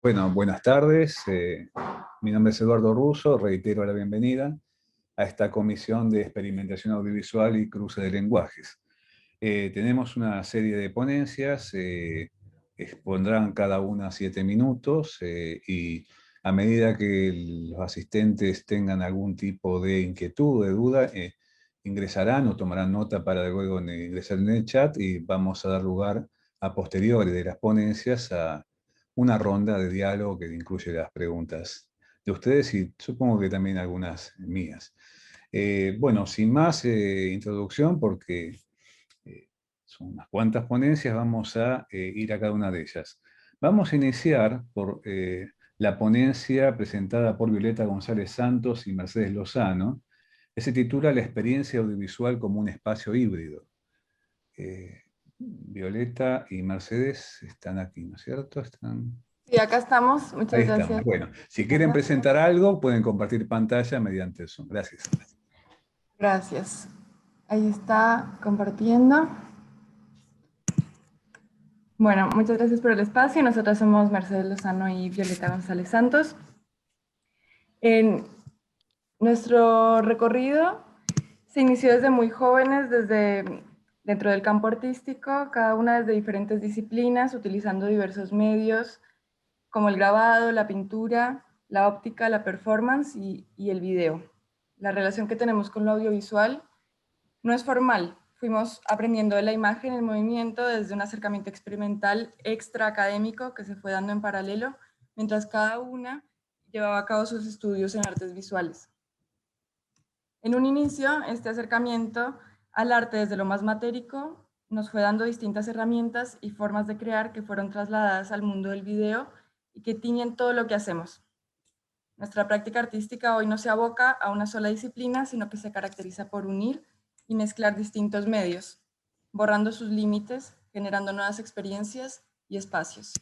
Bueno, buenas tardes. Mi nombre es Eduardo Russo. Reitero la bienvenida a esta comisión de experimentación audiovisual y cruce de lenguajes. Tenemos una serie de ponencias, expondrán cada una 7 minutos y a medida que los asistentes tengan algún tipo de inquietud o de duda, ingresarán o tomarán nota para luego ingresar en el chat y vamos a dar lugar a posteriori de las ponencias a una ronda de diálogo que incluye las preguntas de ustedes y supongo que también algunas mías. Bueno, sin más introducción, porque son unas cuantas ponencias, vamos a ir a cada una de ellas. Vamos a iniciar por la ponencia presentada por Violeta González Santos y Mercedes Lozano, que se titula La experiencia audiovisual como un espacio híbrido. Violeta y Mercedes están aquí, ¿no es cierto? Están... Sí, acá estamos. Ahí Muchas estamos. gracias. Bueno, si quieren presentar algo, pueden compartir pantalla mediante Zoom. Gracias. Gracias. Ahí está compartiendo. Bueno, muchas gracias por el espacio. Nosotras somos Mercedes Lozano y Violeta González Santos. En nuestro recorrido se inició desde muy jóvenes, desde dentro del campo artístico, cada una desde diferentes disciplinas, utilizando diversos medios como el grabado, la pintura, la óptica, la performance y el video. La relación que tenemos con lo audiovisual no es formal. Fuimos aprendiendo de la imagen en movimiento desde un acercamiento experimental extra académico que se fue dando en paralelo, mientras cada una llevaba a cabo sus estudios en artes visuales. En un inicio, este acercamiento al arte desde lo más matérico nos fue dando distintas herramientas y formas de crear que fueron trasladadas al mundo del video y que tiñen todo lo que hacemos. Nuestra práctica artística hoy no se aboca a una sola disciplina, sino que se caracteriza por unir y mezclar distintos medios, borrando sus límites, generando nuevas experiencias y espacios.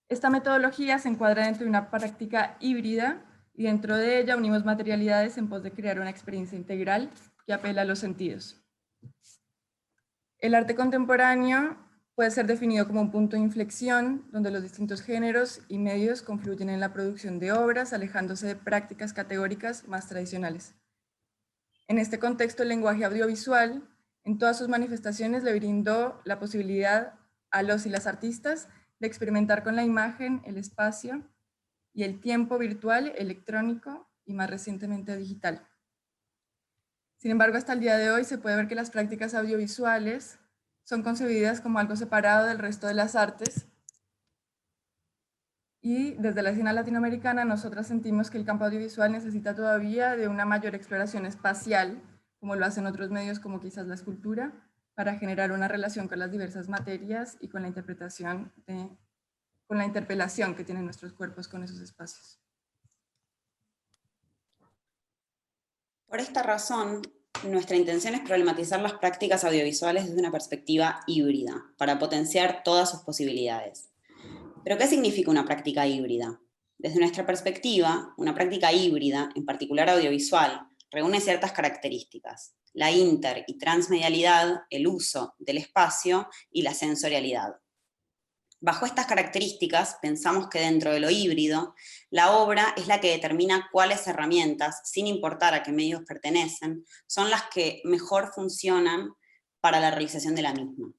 Esta metodología se encuadra dentro de una práctica híbrida y dentro de ella unimos materialidades en pos de crear una experiencia integral que apela a los sentidos. El arte contemporáneo puede ser definido como un punto de inflexión donde los distintos géneros y medios confluyen en la producción de obras, alejándose de prácticas categóricas más tradicionales. En este contexto, el lenguaje audiovisual, en todas sus manifestaciones, le brindó la posibilidad a los y las artistas de experimentar con la imagen, el espacio y el tiempo virtual, electrónico y más recientemente digital. Sin embargo, hasta el día de hoy se puede ver que las prácticas audiovisuales son concebidas como algo separado del resto de las artes y desde la escena latinoamericana nosotras sentimos que el campo audiovisual necesita todavía de una mayor exploración espacial, como lo hacen otros medios como quizás la escultura, para generar una relación con las diversas materias y con la interpretación, con la interpelación que tienen nuestros cuerpos con esos espacios. Por esta razón, nuestra intención es problematizar las prácticas audiovisuales desde una perspectiva híbrida, para potenciar todas sus posibilidades. ¿Pero qué significa una práctica híbrida? Desde nuestra perspectiva, una práctica híbrida, en particular audiovisual, reúne ciertas características: la inter- y transmedialidad, el uso del espacio y la sensorialidad. Bajo estas características, pensamos que dentro de lo híbrido, la obra es la que determina cuáles herramientas, sin importar a qué medios pertenecen, son las que mejor funcionan para la realización de la misma.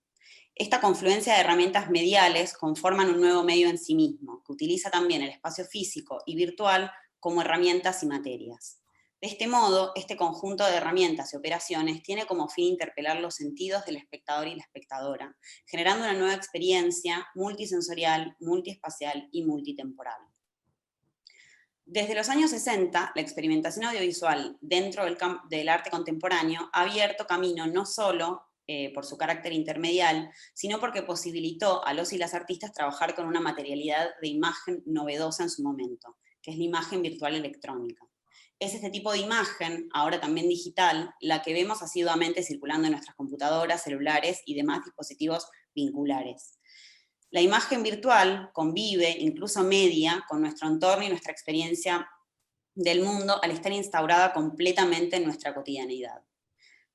Esta confluencia de herramientas mediales conforman un nuevo medio en sí mismo, que utiliza también el espacio físico y virtual como herramientas y materias. De este modo, este conjunto de herramientas y operaciones tiene como fin interpelar los sentidos del espectador y la espectadora, generando una nueva experiencia multisensorial, multiespacial y multitemporal. Desde los años 60, la experimentación audiovisual dentro del arte contemporáneo ha abierto camino no solo por su carácter intermedial, sino porque posibilitó a los y las artistas trabajar con una materialidad de imagen novedosa en su momento, que es la imagen virtual electrónica. Es este tipo de imagen, ahora también digital, la que vemos asiduamente circulando en nuestras computadoras, celulares y demás dispositivos vinculares. La imagen virtual convive, incluso media, con nuestro entorno y nuestra experiencia del mundo al estar instaurada completamente en nuestra cotidianeidad.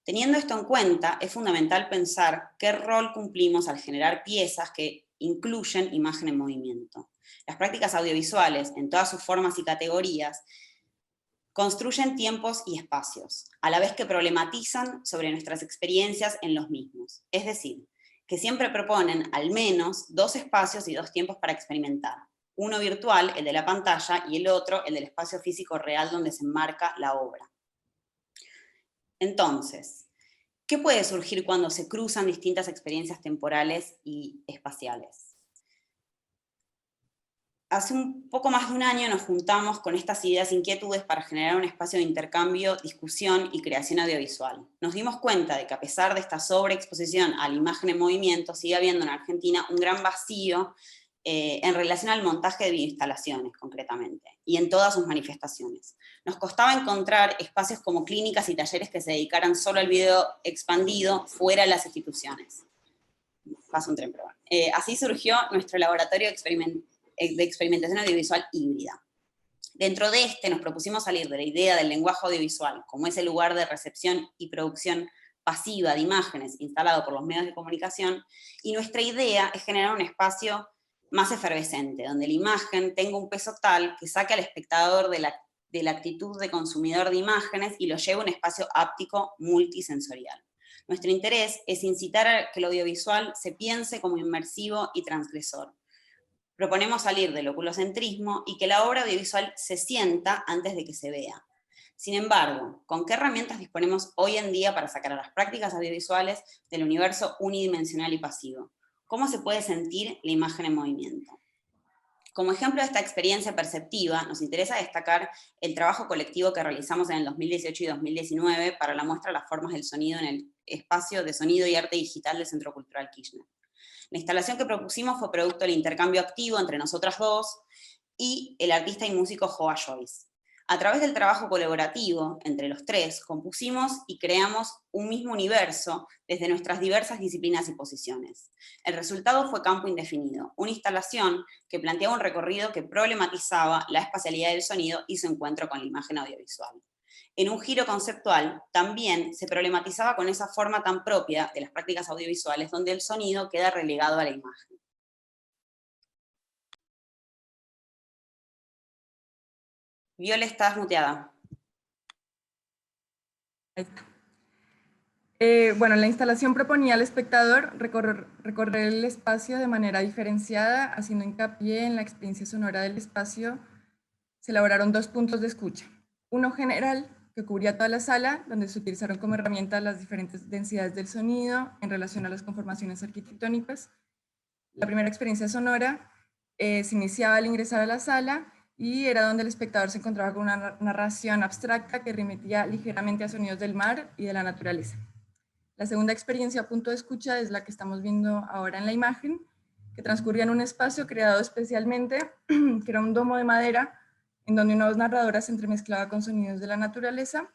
Teniendo esto en cuenta, es fundamental pensar qué rol cumplimos al generar piezas que incluyen imagen en movimiento. Las prácticas audiovisuales, en todas sus formas y categorías, construyen tiempos y espacios, a la vez que problematizan sobre nuestras experiencias en los mismos. Es decir, que siempre proponen al menos 2 espacios y 2 tiempos para experimentar. Uno virtual, el de la pantalla, y el otro, el del espacio físico real donde se enmarca la obra. Entonces, ¿qué puede surgir cuando se cruzan distintas experiencias temporales y espaciales? Hace un poco más de un año nos juntamos con estas ideas e inquietudes para generar un espacio de intercambio, discusión y creación audiovisual. Nos dimos cuenta de que a pesar de esta sobreexposición a la imagen en movimiento, sigue habiendo en Argentina un gran vacío en relación al montaje de videoinstalaciones, concretamente, y en todas sus manifestaciones. Nos costaba encontrar espacios como clínicas y talleres que se dedicaran solo al video expandido fuera de las instituciones. Pasa un tren, pero bueno. Así surgió nuestro laboratorio de experimentación audiovisual híbrida. Dentro de este nos propusimos salir de la idea del lenguaje audiovisual como ese lugar de recepción y producción pasiva de imágenes instalado por los medios de comunicación, y nuestra idea es generar un espacio más efervescente, donde la imagen tenga un peso tal que saque al espectador de la actitud de consumidor de imágenes y lo lleve a un espacio áptico multisensorial. Nuestro interés es incitar a que el audiovisual se piense como inmersivo y transgresor. Proponemos salir del oculocentrismo y que la obra audiovisual se sienta antes de que se vea. Sin embargo, ¿con qué herramientas disponemos hoy en día para sacar a las prácticas audiovisuales del universo unidimensional y pasivo? ¿Cómo se puede sentir la imagen en movimiento? Como ejemplo de esta experiencia perceptiva, nos interesa destacar el trabajo colectivo que realizamos en el 2018 y 2019 para la muestra Las formas del sonido en el espacio de sonido y arte digital del Centro Cultural Kirchner. La instalación que propusimos fue producto del intercambio activo entre nosotras dos y el artista y músico Joa Joyce. A través del trabajo colaborativo entre los tres, compusimos y creamos un mismo universo desde nuestras diversas disciplinas y posiciones. El resultado fue Campo Indefinido, una instalación que planteaba un recorrido que problematizaba la espacialidad del sonido y su encuentro con la imagen audiovisual. En un giro conceptual, también se problematizaba con esa forma tan propia de las prácticas audiovisuales donde el sonido queda relegado a la imagen. Viole, estás muteada. Bueno, la instalación proponía al espectador recorrer el espacio de manera diferenciada, haciendo hincapié en la experiencia sonora del espacio. Se elaboraron 2 puntos de escucha. Uno general, que cubría toda la sala, donde se utilizaron como herramienta las diferentes densidades del sonido en relación a las conformaciones arquitectónicas. La primera experiencia sonora se iniciaba al ingresar a la sala y era donde el espectador se encontraba con una narración abstracta que remitía ligeramente a sonidos del mar y de la naturaleza. La segunda experiencia a punto de escucha es la que estamos viendo ahora en la imagen, que transcurría en un espacio creado especialmente, que era un domo de madera, en donde una voz narradora se entremezclaba con sonidos de la naturaleza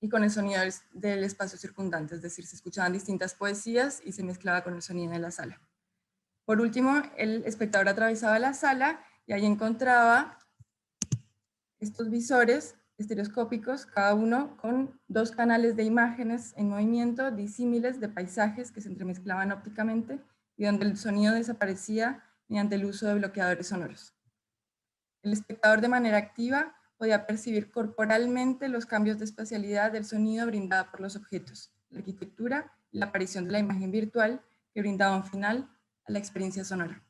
y con el sonido del espacio circundante, es decir, se escuchaban distintas poesías y se mezclaba con el sonido de la sala. Por último, el espectador atravesaba la sala y ahí encontraba estos visores estereoscópicos, cada uno con 2 canales de imágenes en movimiento disímiles de paisajes que se entremezclaban ópticamente y donde el sonido desaparecía mediante el uso de bloqueadores sonoros. El espectador de manera activa podía percibir corporalmente los cambios de espacialidad del sonido brindada por los objetos, la arquitectura y la aparición de la imagen virtual que brindaba un final a la experiencia sonora.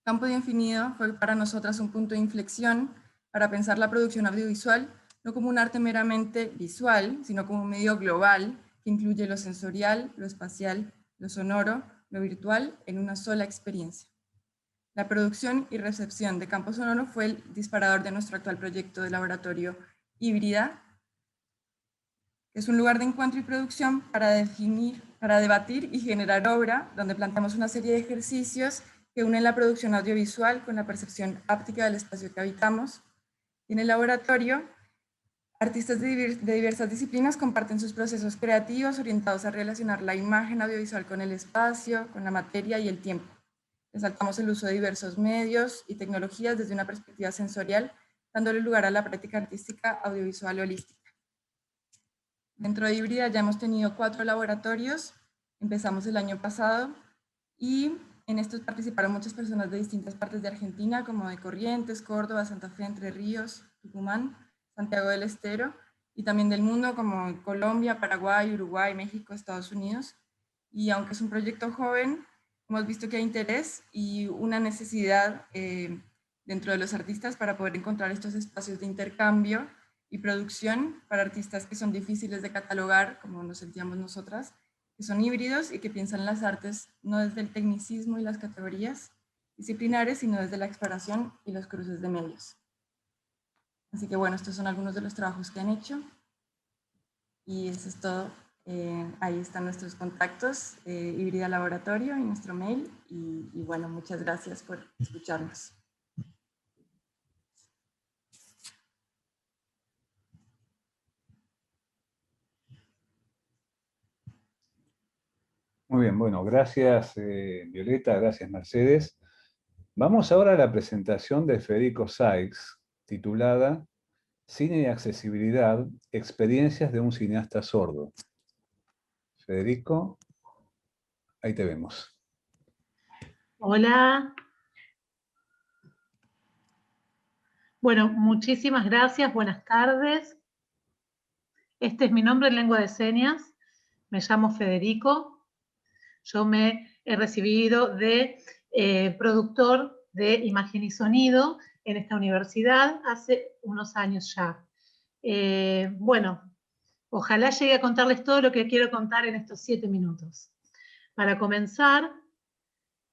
Campo Indefinido fue para nosotras un punto de inflexión para pensar la producción audiovisual no como un arte meramente visual, sino como un medio global que incluye lo sensorial, lo espacial, lo sonoro, lo virtual en una sola experiencia. La producción y recepción de Campo Sonoro fue el disparador de nuestro actual proyecto de laboratorio híbrida, que es un lugar de encuentro y producción para debatir y generar obra, donde planteamos una serie de ejercicios que unen la producción audiovisual con la percepción áptica del espacio que habitamos. En el laboratorio, artistas de diversas disciplinas comparten sus procesos creativos orientados a relacionar la imagen audiovisual con el espacio, con la materia y el tiempo. Resaltamos el uso de diversos medios y tecnologías desde una perspectiva sensorial, dándole lugar a la práctica artística audiovisual holística. Dentro de Híbrida ya hemos tenido 4 laboratorios, empezamos el año pasado y en estos participaron muchas personas de distintas partes de Argentina, como de Corrientes, Córdoba, Santa Fe, Entre Ríos, Tucumán, Santiago del Estero, y también del mundo como Colombia, Paraguay, Uruguay, México, Estados Unidos. Y aunque es un proyecto joven, hemos visto que hay interés y una necesidad dentro de los artistas para poder encontrar estos espacios de intercambio y producción para artistas que son difíciles de catalogar, como nos sentíamos nosotras, que son híbridos y que piensan las artes no desde el tecnicismo y las categorías disciplinares, sino desde la exploración y los cruces de medios. Así que bueno, estos son algunos de los trabajos que han hecho. Y eso es todo. Ahí están nuestros contactos, Híbrida Laboratorio y nuestro mail. Y bueno, muchas gracias por escucharnos. Muy bien, bueno, gracias Violeta, gracias Mercedes. Vamos ahora a la presentación de Federico Sykes, titulada Cine y accesibilidad, experiencias de un cineasta sordo. Federico, ahí te vemos. Hola. Bueno, muchísimas gracias, buenas tardes. Este es mi nombre en lengua de señas, me llamo Federico. Yo me he recibido de productor de imagen y sonido en esta universidad hace unos años ya. Bueno, ojalá llegue a contarles todo lo que quiero contar en estos 7 minutos. Para comenzar,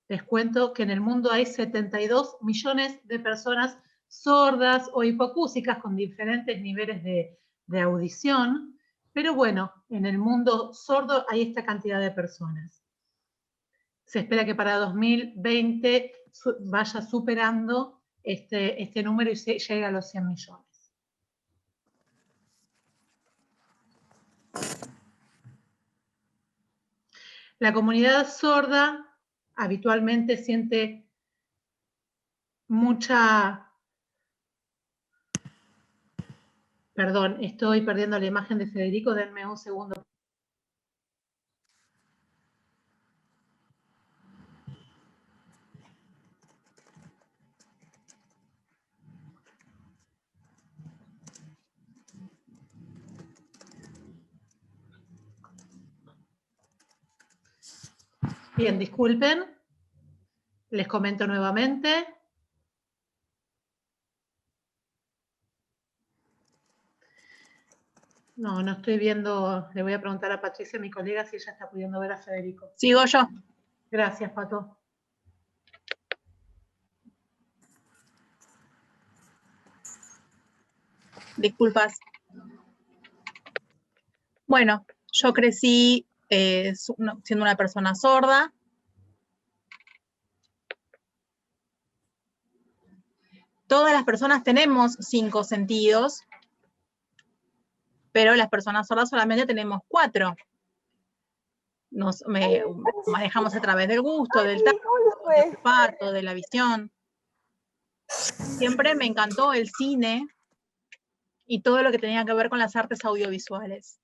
les cuento que en el mundo hay 72 millones de personas sordas o hipoacúsicas con diferentes niveles de audición, pero bueno, en el mundo sordo hay esta cantidad de personas. Se espera que para 2020 vaya superando este número y llegue a los 100 millones. La comunidad sorda habitualmente siente mucha... Perdón, estoy perdiendo la imagen de Federico, denme un segundo. Bien, disculpen. Les comento nuevamente. No, no estoy viendo. Le voy a preguntar a Patricia, mi colega, si ella está pudiendo ver a Federico. Sigo yo. Gracias, Pato. Disculpas. Bueno, yo crecí siendo una persona sorda. Todas las personas tenemos 5 sentidos, pero las personas sordas solamente tenemos 4. Nos manejamos a través del gusto, del tacto, del olfato, de la visión. Siempre me encantó el cine y todo lo que tenía que ver con las artes audiovisuales.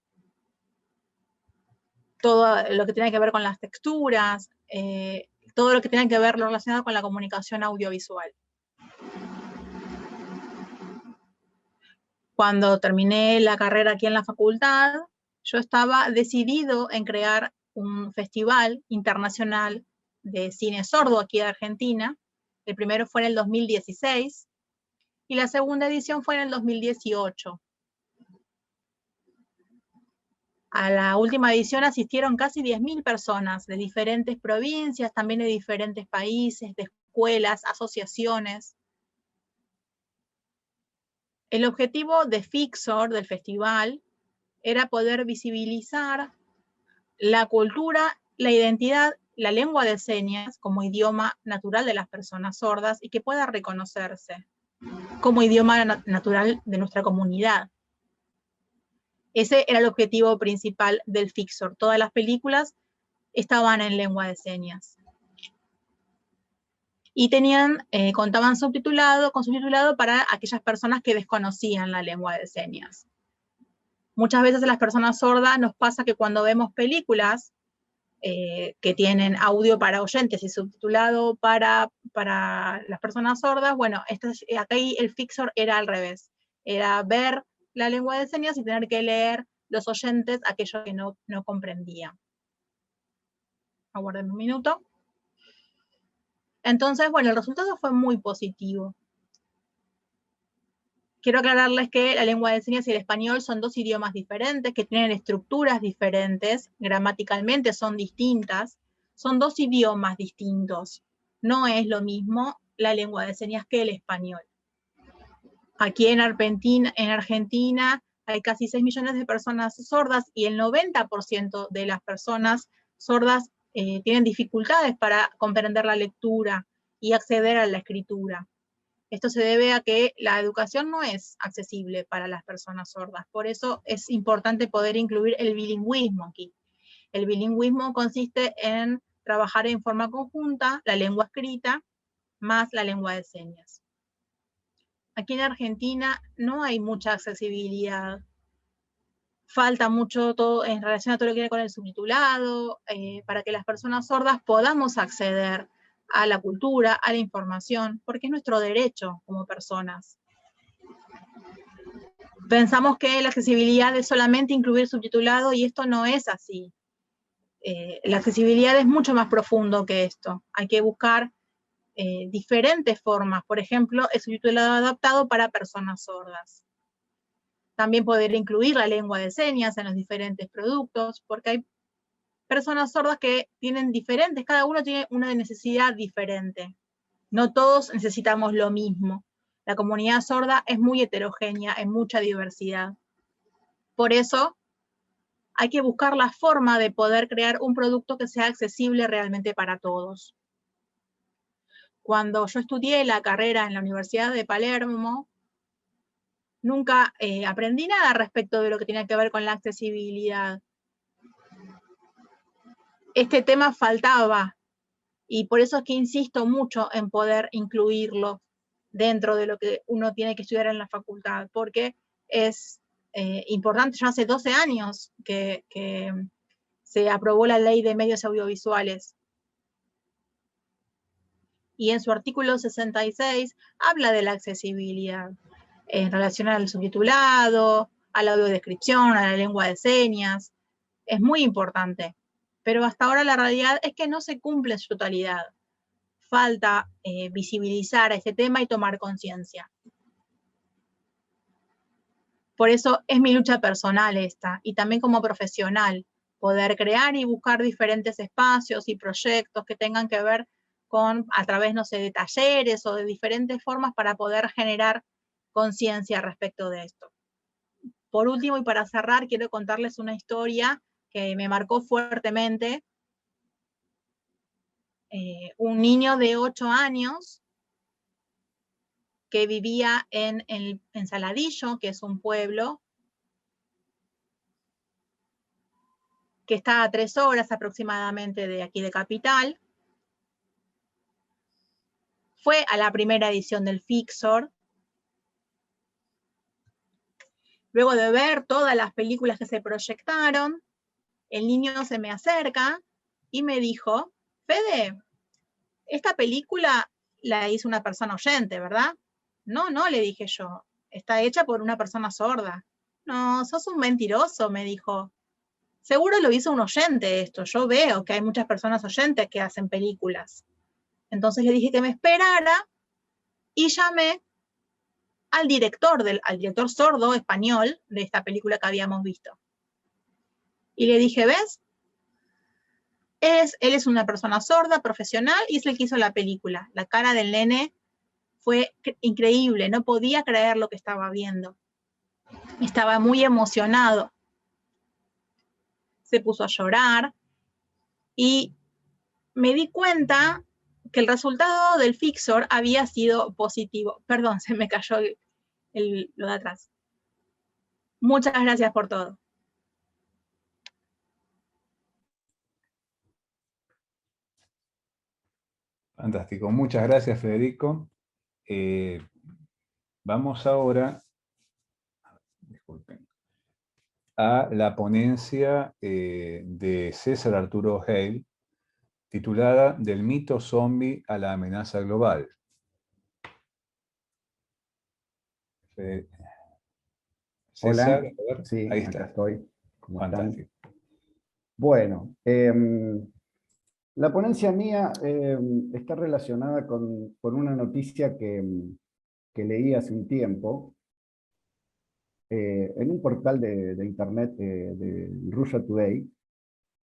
Todo lo que tenía que ver con las texturas, todo lo que tenía que ver relacionado con la comunicación audiovisual. Cuando terminé la carrera aquí en la facultad, yo estaba decidido en crear un festival internacional de cine sordo aquí de Argentina. El primero fue en el 2016 y la segunda edición fue en el 2018. A la última edición asistieron casi 10.000 personas de diferentes provincias, también de diferentes países, de escuelas, asociaciones. El objetivo de FICSOR, del festival, era poder visibilizar la cultura, la identidad, la lengua de señas como idioma natural de las personas sordas y que pueda reconocerse como idioma natural de nuestra comunidad. Ese era el objetivo principal del FICSOR. Todas las películas estaban en lengua de señas. Y contaban con subtitulado para aquellas personas que desconocían la lengua de señas. Muchas veces a las personas sordas nos pasa que cuando vemos películas, que tienen audio para oyentes y subtitulado para las personas sordas, bueno, acá el Fixor era al revés, era ver la lengua de señas y tener que leer los oyentes aquellos que no comprendían. Aguarden un minuto. Entonces, bueno, el resultado fue muy positivo. Quiero aclararles que la lengua de señas y el español son dos idiomas diferentes, que tienen estructuras diferentes, gramaticalmente son distintas, son dos idiomas distintos. No es lo mismo la lengua de señas que el español. Aquí en Argentina hay casi 6 millones de personas sordas y el 90% de las personas sordas tienen dificultades para comprender la lectura y acceder a la escritura. Esto se debe a que la educación no es accesible para las personas sordas. Por eso es importante poder incluir el bilingüismo aquí. El bilingüismo consiste en trabajar en forma conjunta la lengua escrita más la lengua de señas. Aquí en Argentina no hay mucha accesibilidad. Falta mucho todo en relación a todo lo que tiene con el subtitulado, para que las personas sordas podamos acceder a la cultura, a la información, porque es nuestro derecho como personas. Pensamos que la accesibilidad es solamente incluir subtitulado y esto no es así. La accesibilidad es mucho más profundo que esto. Hay que buscar diferentes formas, por ejemplo, el subtitulado adaptado para personas sordas. También poder incluir la lengua de señas en los diferentes productos, porque hay personas sordas que tienen diferentes, cada uno tiene una necesidad diferente. No todos necesitamos lo mismo. La comunidad sorda es muy heterogénea, en mucha diversidad. Por eso hay que buscar la forma de poder crear un producto que sea accesible realmente para todos. Cuando yo estudié la carrera en la Universidad de Palermo, nunca aprendí nada respecto de lo que tenía que ver con la accesibilidad. Este tema faltaba y por eso es que insisto mucho en poder incluirlo dentro de lo que uno tiene que estudiar en la facultad, porque es importante. Ya hace 12 años que se aprobó la Ley de Medios Audiovisuales y en su artículo 66 habla de la accesibilidad en relación al subtitulado, a la audiodescripción, a la lengua de señas. Es muy importante, pero hasta ahora la realidad es que no se cumple en su totalidad. Falta visibilizar este tema y tomar conciencia. Por eso es mi lucha personal esta, y también como profesional, poder crear y buscar diferentes espacios y proyectos que tengan que ver con, a través, no sé, de talleres o de diferentes formas para poder generar conciencia respecto de esto. Por último, y para cerrar, quiero contarles una historia que me marcó fuertemente. Un niño de 8 años que vivía en Saladillo, que es un pueblo que está a 3 horas aproximadamente de aquí de Capital. Fue a la primera edición del Fixor. Luego de ver todas las películas que se proyectaron, el niño se me acerca y me dijo: Fede, esta película la hizo una persona oyente, ¿verdad? No, le dije yo, está hecha por una persona sorda. No, sos un mentiroso, me dijo. Seguro lo hizo un oyente esto, yo veo que hay muchas personas oyentes que hacen películas. Entonces le dije que me esperara y llamé al director sordo español de esta película que habíamos visto. Y le dije: ¿ves? Él es una persona sorda, profesional, y es el que hizo la película. La cara del nene fue increíble, no podía creer lo que estaba viendo. Estaba muy emocionado. Se puso a llorar y me di cuenta que el resultado del Fixor había sido positivo. Perdón, se me cayó lo de atrás. Muchas gracias por todo. Fantástico, muchas gracias, Federico. Vamos ahora, disculpen, a la ponencia de César Arturo Hale, titulada Del mito zombie a la amenaza global. César, Hola, a ver, sí, ahí acá está. estoy. ¿Cómo están? Fantástico. Bueno, la ponencia mía está relacionada con una noticia que leí hace un tiempo en un portal de internet de Russia Today,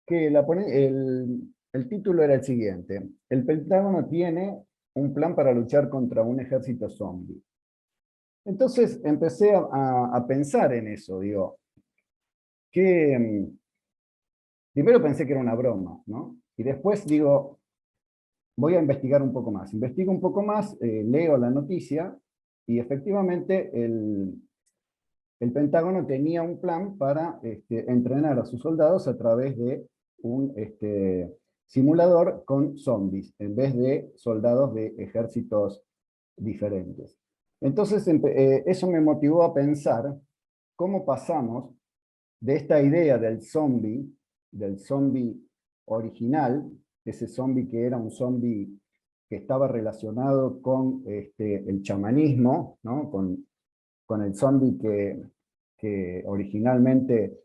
que el título era el siguiente: el Pentágono tiene un plan para luchar contra un ejército zombie. Entonces empecé a pensar en eso, digo, que primero pensé que era una broma, ¿no? Y después digo, voy a investigar un poco más. Investigo un poco más, leo la noticia, y efectivamente el Pentágono tenía un plan para entrenar a sus soldados a través de un simulador con zombies, en vez de soldados de ejércitos diferentes. Entonces eso me motivó a pensar cómo pasamos de esta idea del zombie original, ese zombie que era un zombie que estaba relacionado con el chamanismo, ¿no? Con el zombie que originalmente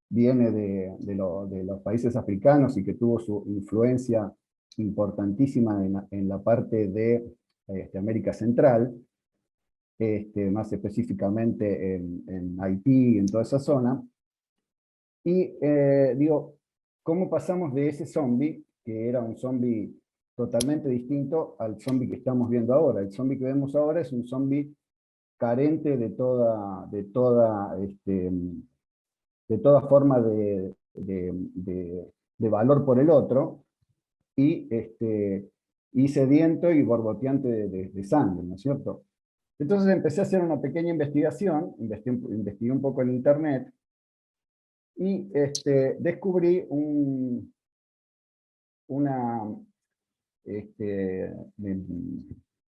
viene de los países africanos y que tuvo su influencia importantísima en la parte de América Central, más específicamente en Haití, en toda esa zona. Y digo, ¿cómo pasamos de ese zombie, que era un zombie totalmente distinto, al zombie que estamos viendo ahora? El zombie que vemos ahora es un zombie carente de toda forma de valor por el otro, y, y sediento y borboteante de sangre, ¿no es cierto? Entonces empecé a hacer una pequeña investigación, investigué un poco en internet, y descubrí una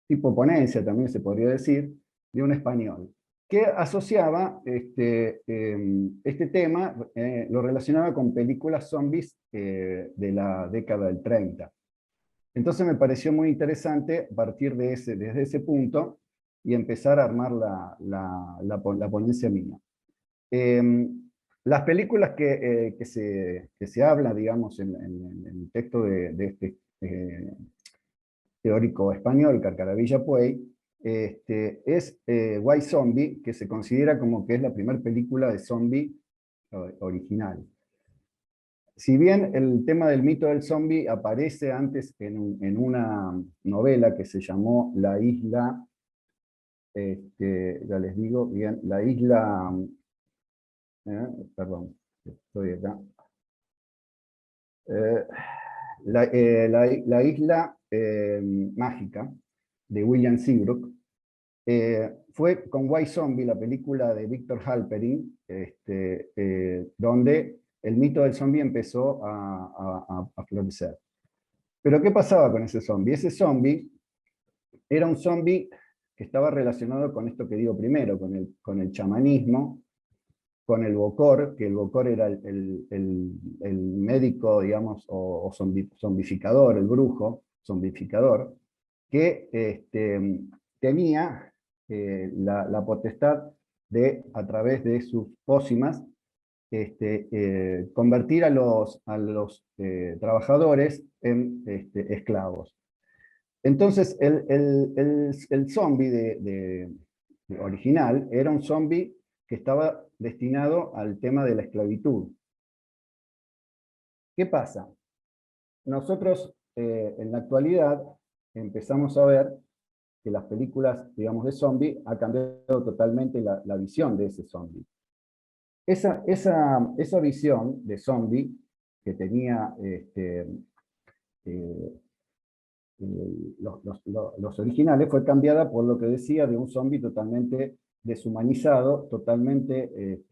tipo ponencia, también se podría decir, de un español, que asociaba este tema, lo relacionaba con películas zombies de la década del 30. Entonces me pareció muy interesante partir desde ese punto y empezar a armar la ponencia mía. Las películas que se habla, digamos, en el texto de este teórico español, Carcaravilla Puey, es White Zombie, que se considera como que es la primera película de zombie original. Si bien el tema del mito del zombie aparece antes en una novela que se llamó La Isla, ya les digo bien, La Isla, perdón, estoy acá. La Isla Mágica, de William Seabrook, fue con White Zombie, la película de Victor Halperin, donde el mito del zombie empezó a florecer. Pero ¿qué pasaba con ese zombie? Ese zombie era un zombie que estaba relacionado con esto que digo primero, con el chamanismo, con el Bokor, que el Bokor era el médico, digamos, o zombificador, el brujo zombificador, que tenía la potestad de, a través de sus pócimas, convertir a los trabajadores en esclavos. Entonces, el zombie original era un zombie que estaba destinado al tema de la esclavitud. ¿Qué pasa? Nosotros en la actualidad empezamos a ver que las películas, digamos, de zombie ha cambiado totalmente la visión de ese zombie. Esa visión de zombie que tenía los originales fue cambiada por lo que decía de un zombie totalmente deshumanizado, totalmente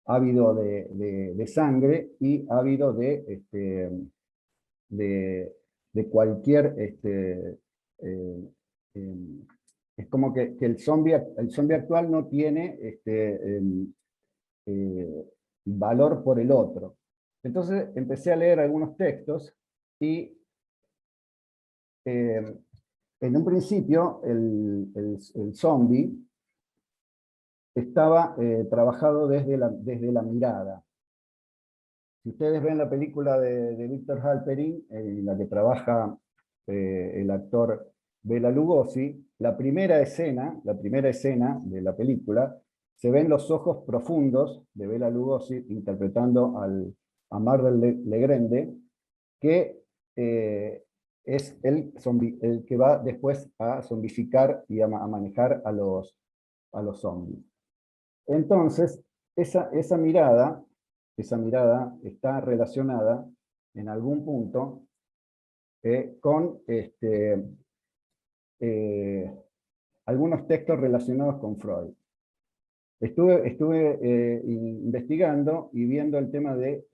ávido de sangre y ávido de cualquier... es como que el zombie actual no tiene valor por el otro. Entonces empecé a leer algunos textos y en un principio el zombie estaba trabajado desde la mirada. Si ustedes ven la película de Víctor Halperin, en la que trabaja el actor Bela Lugosi, la primera escena de la película, se ven los ojos profundos de Bela Lugosi interpretando a Mardel Legrande, que es el que va después a zombificar y a manejar a los zombies. Entonces, esa mirada está relacionada en algún punto con algunos textos relacionados con Freud. Estuve investigando y viendo el tema de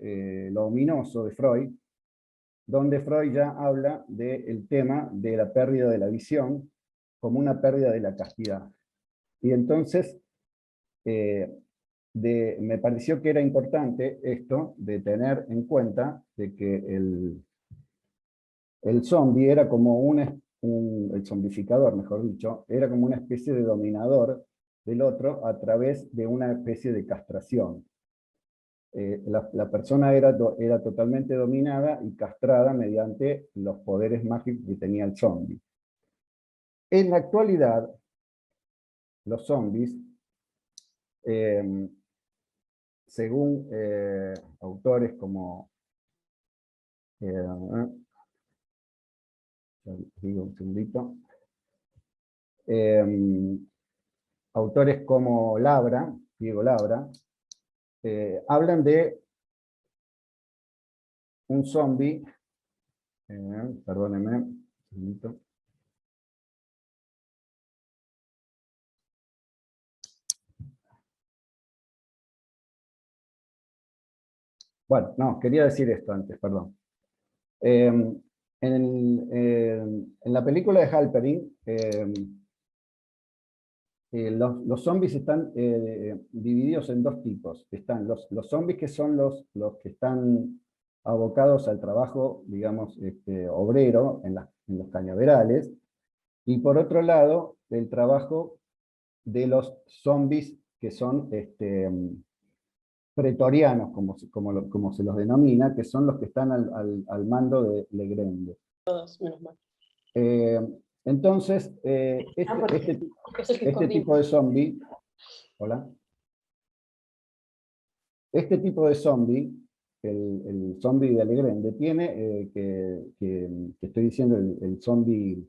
lo ominoso de Freud, donde Freud ya habla del tema de la pérdida de la visión como una pérdida de la castidad. Y entonces me pareció que era importante esto de tener en cuenta de que el zombie era como el zombificador, mejor dicho, era como una especie de dominador del otro a través de una especie de castración. La persona era totalmente dominada y castrada mediante los poderes mágicos que tenía el zombie. En la actualidad, los zombies, según autores como digo un segundito, autores como Diego Labra, hablan de un zombie, perdónenme un segundito. Bueno, no, quería decir esto antes, perdón. En la película de Halperin, los zombies están divididos en dos tipos. Están los zombies que son los que están abocados al trabajo, digamos, obrero en los cañaverales, y por otro lado, el trabajo de los zombies que son pretorianos, como se los denomina, que son los que están al mando de Legrande. Todos, menos mal. Entonces, este tipo de zombie, hola, este tipo de zombie, el zombie de Legrande, tiene, que estoy diciendo, el zombie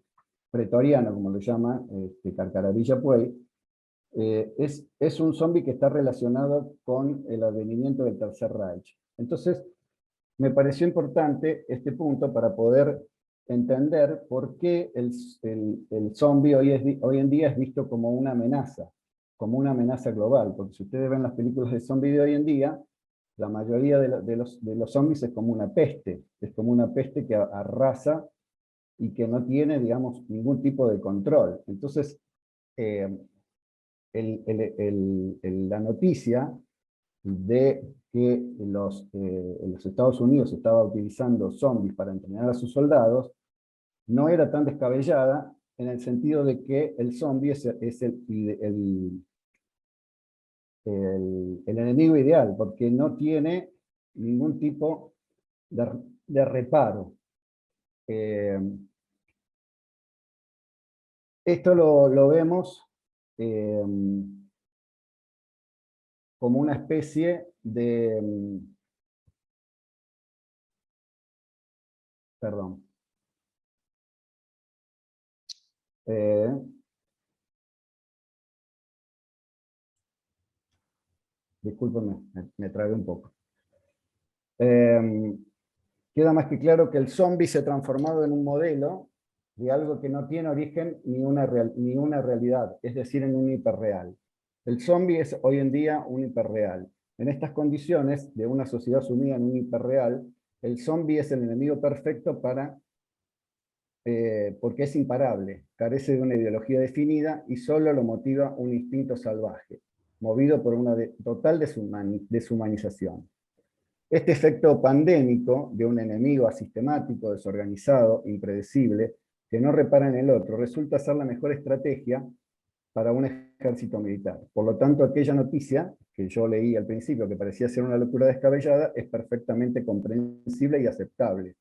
pretoriano, como lo llama Carcaravilla Puey, es un zombie que está relacionado con el advenimiento del Tercer Reich. Entonces, me pareció importante este punto para poder entender por qué el zombie hoy en día es visto como una amenaza global, porque si ustedes ven las películas de zombie de hoy en día, la mayoría de los zombies es como una peste que arrasa y que no tiene, digamos, ningún tipo de control. Entonces, la noticia de que los Estados Unidos estaba utilizando zombies para entrenar a sus soldados, no era tan descabellada en el sentido de que el zombie es el enemigo ideal, porque no tiene ningún tipo de reparo. Esto lo vemos como una especie de... Perdón. Discúlpenme, me tragué un poco. Queda más que claro que el zombie se ha transformado en un modelo de algo que no tiene origen ni una realidad, es decir, en un hiperreal. El zombie es hoy en día un hiperreal. En estas condiciones de una sociedad sumida en un hiperreal, el zombie es el enemigo perfecto porque es imparable, carece de una ideología definida y solo lo motiva un instinto salvaje. movido por una total deshumanización. Este efecto pandémico de un enemigo asistemático, desorganizado, impredecible, que no repara en el otro, resulta ser la mejor estrategia para un ejército militar. Por lo tanto, aquella noticia que yo leí al principio, que parecía ser una locura descabellada, es perfectamente comprensible y aceptable,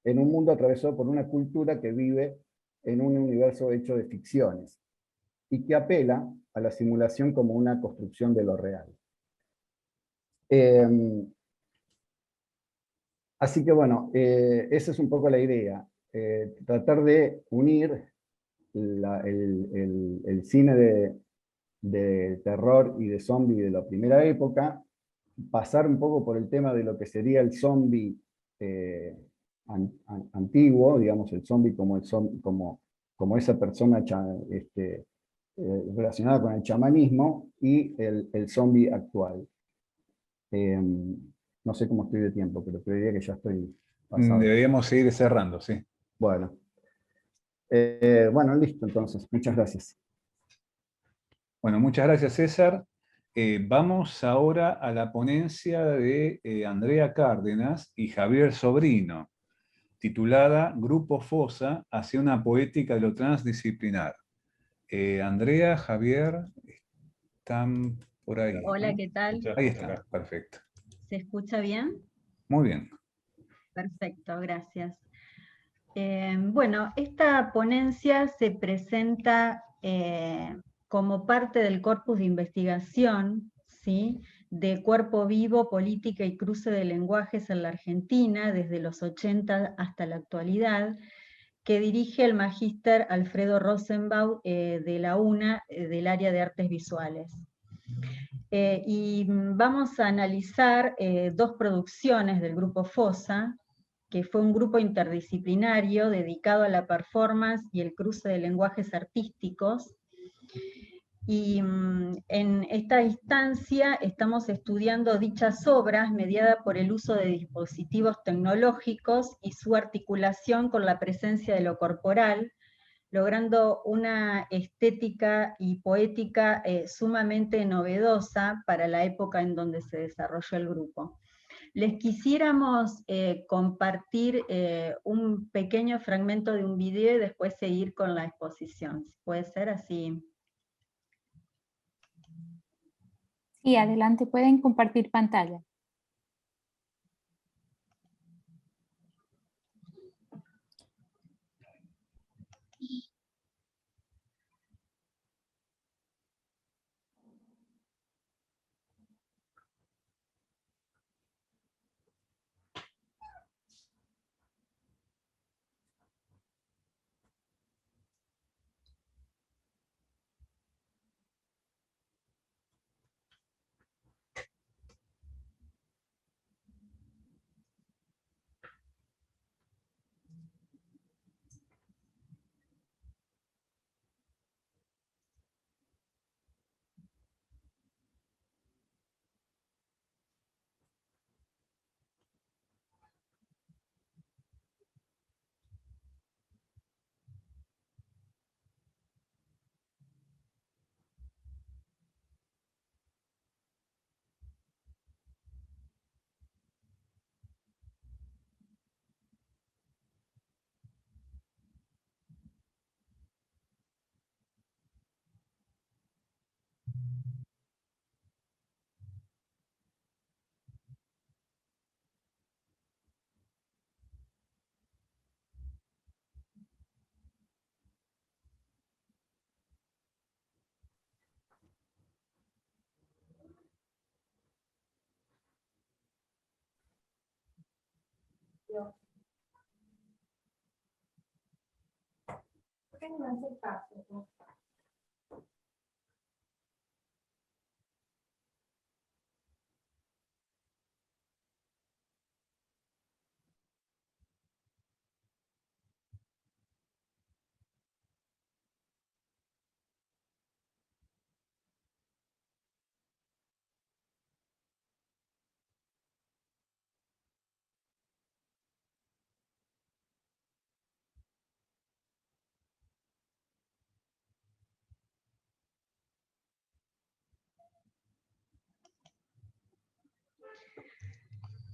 en un mundo atravesado por una cultura que vive en un universo hecho de ficciones, y que apela a la simulación como una construcción de lo real. Así que bueno, esa es un poco la idea, tratar de unir el cine de terror y de zombie de la primera época, pasar un poco por el tema de lo que sería el zombie antiguo, digamos, el zombie como, como esa persona relacionada con el chamanismo, y el zombie actual. No sé cómo estoy de tiempo, pero creería que ya estoy pasado. Deberíamos seguir cerrando, sí. Bueno. Bueno, listo entonces. Muchas gracias. Bueno, muchas gracias, César. Vamos ahora a la ponencia de Andrea Cárdenas y Javier Sobrino, titulada Grupo Fosa hacia una poética de lo transdisciplinar. Andrea, Javier, están por ahí, Hola, ¿no? ¿qué tal? Ahí está, perfecto. ¿Se escucha bien? Muy bien. Perfecto, gracias. Bueno, esta ponencia se presenta como parte del corpus de investigación, ¿sí?, de Cuerpo Vivo, Política y Cruce de Lenguajes en la Argentina, desde los 80 hasta la actualidad, que dirige el magíster Alfredo Rosenbaum de la UNA, del área de Artes Visuales. Y vamos a analizar dos producciones del Grupo Fosa, que fue un grupo interdisciplinario dedicado a la performance y el cruce de lenguajes artísticos. Y en esta instancia estamos estudiando dichas obras mediada por el uso de dispositivos tecnológicos y su articulación con la presencia de lo corporal, logrando una estética y poética sumamente novedosa para la época en donde se desarrolló el grupo. Les quisiéramos compartir un pequeño fragmento de un video y después seguir con la exposición. ¿Puede ser así? Sí, adelante, pueden compartir pantalla.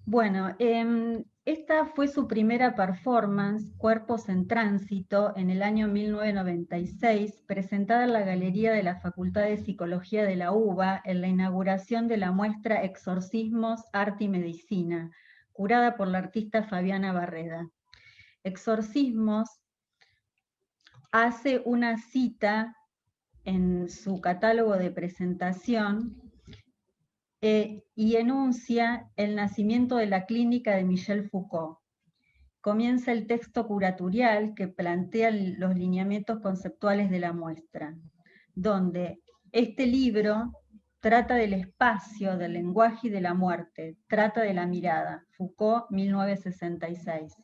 Bueno, esta fue su primera performance, Cuerpos en Tránsito, en el año 1996, presentada en la Galería de la Facultad de Psicología de la UBA en la inauguración de la muestra Exorcismos, Arte y Medicina, curada por la artista Fabiana Barreda. Exorcismos hace una cita en su catálogo de presentación y enuncia el nacimiento de la clínica de Michel Foucault. Comienza el texto curatorial que plantea los lineamientos conceptuales de la muestra, donde este libro trata del espacio, del lenguaje y de la muerte, trata de la mirada, Foucault, 1966.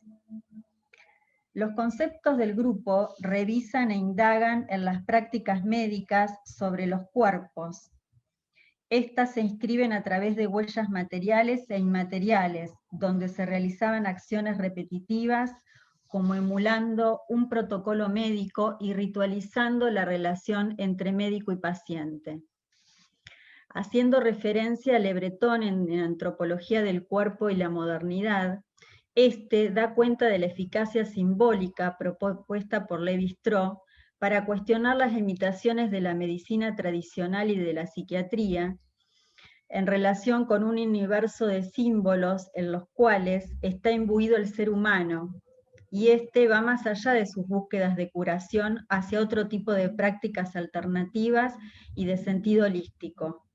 Los conceptos del grupo revisan e indagan en las prácticas médicas sobre los cuerpos. Estas se inscriben a través de huellas materiales e inmateriales, donde se realizaban acciones repetitivas, como emulando un protocolo médico y ritualizando la relación entre médico y paciente. Haciendo referencia a Le Breton en Antropología del Cuerpo y la Modernidad, este da cuenta de la eficacia simbólica propuesta por Lévi-Strauss para cuestionar las limitaciones de la medicina tradicional y de la psiquiatría en relación con un universo de símbolos en los cuales está imbuido el ser humano, y este va más allá de sus búsquedas de curación hacia otro tipo de prácticas alternativas y de sentido holístico.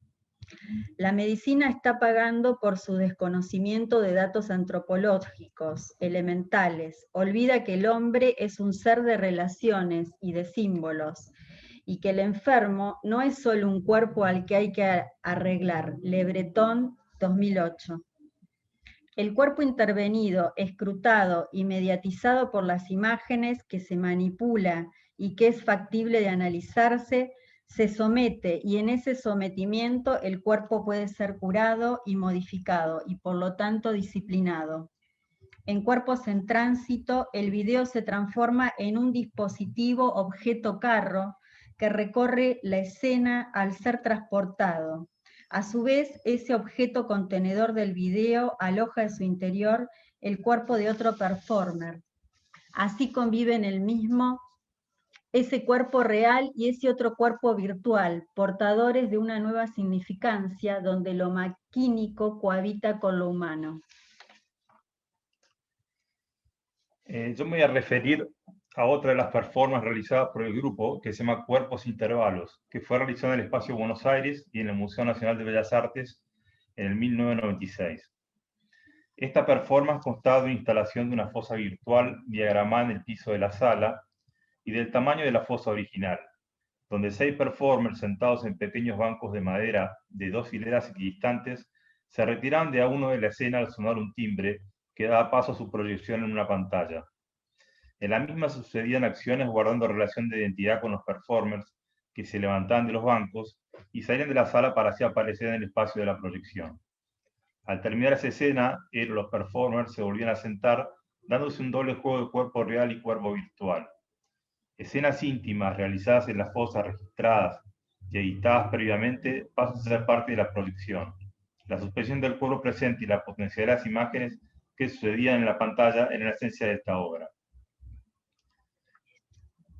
La medicina está pagando por su desconocimiento de datos antropológicos, elementales. Olvida que el hombre es un ser de relaciones y de símbolos, y que el enfermo no es solo un cuerpo al que hay que arreglar. Le Breton, 2008. El cuerpo intervenido, escrutado y mediatizado por las imágenes que se manipula y que es factible de analizarse, se somete, y en ese sometimiento el cuerpo puede ser curado y modificado, y por lo tanto disciplinado. En Cuerpos en Tránsito, el video se transforma en un dispositivo objeto carro que recorre la escena al ser transportado. A su vez, ese objeto contenedor del video aloja en su interior el cuerpo de otro performer. Así conviven el mismo ese cuerpo real y ese otro cuerpo virtual, portadores de una nueva significancia donde lo maquínico cohabita con lo humano. Yo me voy a referir a otra de las performances realizadas por el grupo, que se llama Cuerpos Intervalos, que fue realizada en el Espacio Buenos Aires y en el Museo Nacional de Bellas Artes en el 1996. Esta performance constaba de una instalación de una fosa virtual diagramada en el piso de la sala y del tamaño de la fosa original, donde 6 performers sentados en pequeños bancos de madera de 2 hileras equidistantes se retiraban de a uno de la escena al sonar un timbre que daba paso a su proyección en una pantalla. En la misma sucedían acciones guardando relación de identidad con los performers, que se levantaban de los bancos y salían de la sala para así aparecer en el espacio de la proyección. Al terminar esa escena, los performers se volvían a sentar, dándose un doble juego de cuerpo real y cuerpo virtual. Escenas íntimas realizadas en las fosas registradas y editadas previamente pasan a ser parte de la proyección. La suspensión del cuerpo presente y la potencialidad de las imágenes que sucedían en la pantalla en la esencia de esta obra.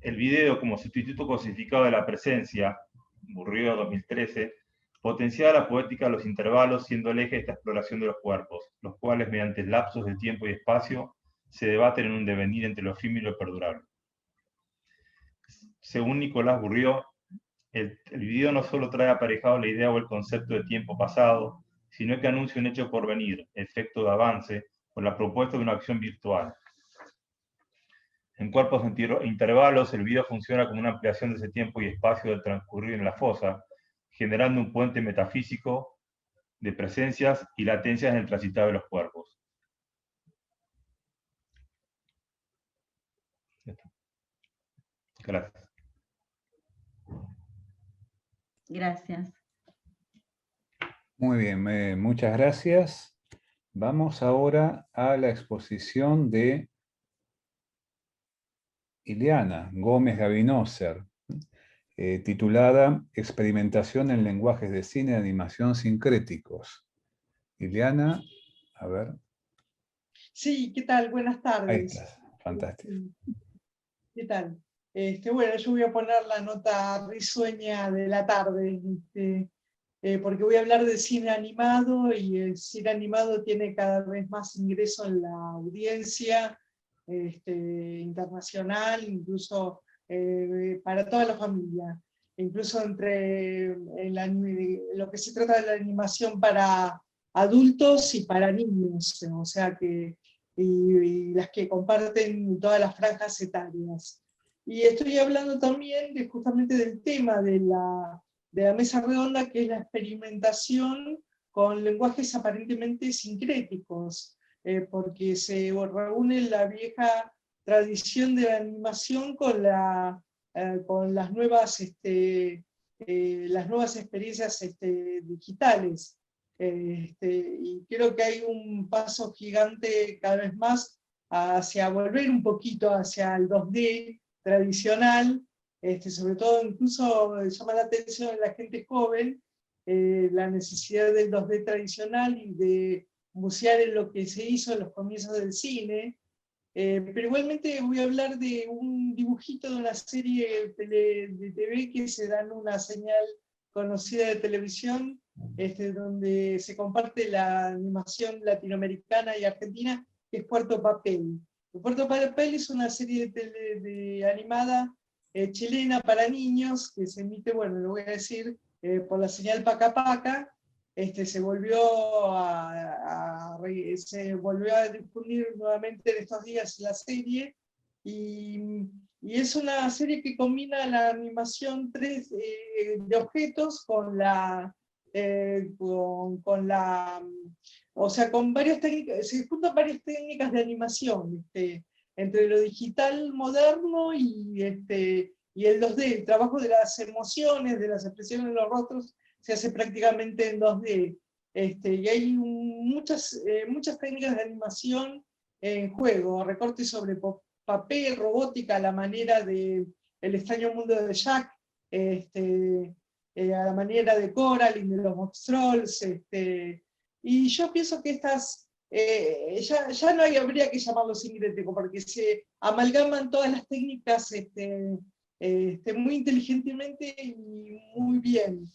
El video, como sustituto cosificado de la presencia, Burrió 2013, potenciaba la poética de los intervalos, siendo el eje de esta exploración de los cuerpos, los cuales, mediante lapsos de tiempo y espacio, se debaten en un devenir entre lo efímero y lo perdurable. Según Nicolás Burrió, el video no solo trae aparejado la idea o el concepto de tiempo pasado, sino que anuncia un hecho por venir, efecto de avance, con la propuesta de una acción virtual. En Cuerpos Intervalos, el video funciona como una ampliación de ese tiempo y espacio del transcurrir en la fosa, generando un puente metafísico de presencias y latencias en el transitado de los cuerpos. Gracias. Gracias. Muy bien, muchas gracias. Vamos ahora a la exposición de Ileana Gómez Gavinoser, titulada Experimentación en lenguajes de cine y animación sincréticos. Ileana, A ver. Sí, ¿qué tal? Buenas tardes. Ahí estás, fantástico. ¿Qué tal? Bueno, yo voy a poner la nota risueña de la tarde, porque voy a hablar de cine animado, y el cine animado tiene cada vez más ingreso en la audiencia internacional, incluso para toda la familia, incluso lo que se trata de la animación para adultos y para niños, o sea que y las que comparten todas las franjas etarias. Y estoy hablando también justamente del tema de la mesa redonda, que es la experimentación con lenguajes aparentemente sincréticos, porque se reúne la vieja tradición de la animación con las nuevas experiencias digitales. Y creo que hay un paso gigante cada vez más hacia volver un poquito hacia el 2D tradicional, sobre todo incluso llama la atención de la gente joven, la necesidad del 2D tradicional y de bucear en lo que se hizo en los comienzos del cine. Pero igualmente voy a hablar de un dibujito de una serie de TV que se da en una señal conocida de televisión, donde se comparte la animación latinoamericana y argentina, que es Puerto Papel. Puerto Papel es una serie animada chilena para niños, que se emite, bueno, lo voy a decir, por la señal Paca Paca. Se volvió a difundir nuevamente en estos días la serie, y es una serie que combina la animación 3 de objetos con varias técnicas, se juntan varias técnicas de animación, entre lo digital moderno y el 2D, el trabajo de las emociones, de las expresiones de los rostros, se hace prácticamente en 2D. Y hay muchas técnicas de animación en juego, recortes sobre papel, robótica, a la manera de El extraño mundo de Jack, a la manera de Coraline, de los Box Trolls, y yo pienso que estas, ya no habría que llamarlos sincréticos, porque se amalgaman todas las técnicas muy inteligentemente y muy bien.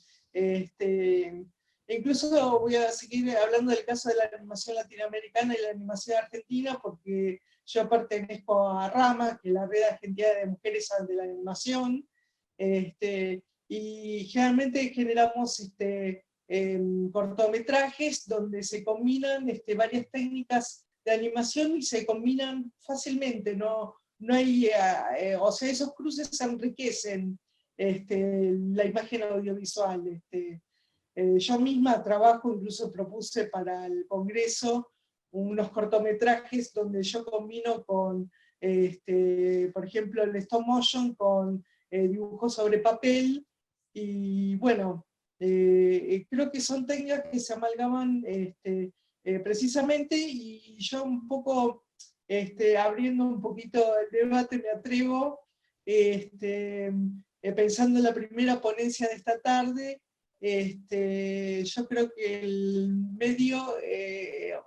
Incluso voy a seguir hablando del caso de la animación latinoamericana y la animación argentina, porque yo pertenezco a RAMA, que es la Red Argentina de Mujeres de la Animación, y generalmente generamos cortometrajes donde se combinan varias técnicas de animación y se combinan fácilmente, no hay, o sea, esos cruces enriquecen la imagen audiovisual. Yo misma trabajo, incluso propuse para el Congreso unos cortometrajes donde yo combino con, por ejemplo, el stop motion con dibujos sobre papel, y bueno, creo que son técnicas que se amalgaman precisamente, y yo un poco, abriendo un poquito el debate, me atrevo, pensando en la primera ponencia de esta tarde, yo creo que el medio,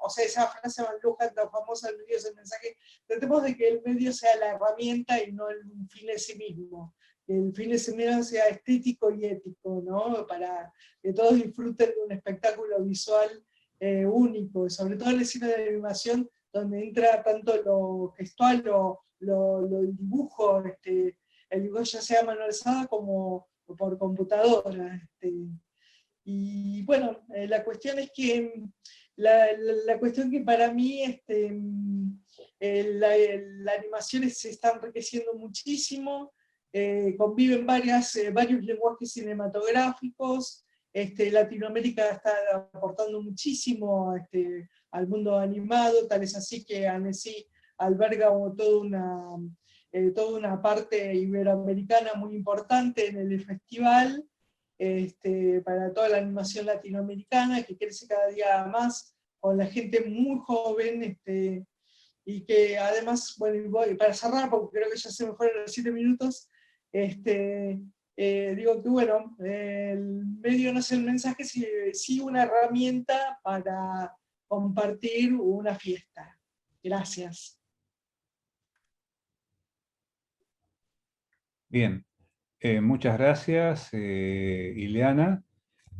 o sea, esa frase Manluja tan famosa, el medio es el mensaje, tratemos de que el medio sea la herramienta y no el fin en sí mismo. Que el fin en sí mismo sea estético y ético, ¿no? Para que todos disfruten de un espectáculo visual único, sobre todo en el cine de animación, donde entra tanto lo gestual, el dibujo, el dibujo ya sea manualizado como por computadora. Y bueno, la cuestión es que la cuestión que para mí la animación se está enriqueciendo muchísimo, conviven varios lenguajes cinematográficos, Latinoamérica está aportando muchísimo al mundo animado, tal es así que Annecy alberga toda una parte iberoamericana muy importante en el festival, para toda la animación latinoamericana, que crece cada día más con la gente muy joven, y que además, bueno, para cerrar, porque creo que ya se me fueron los 7 minutos, digo que bueno, el medio no es el mensaje, sí una herramienta para compartir una fiesta. Gracias. Bien, muchas gracias, Ileana.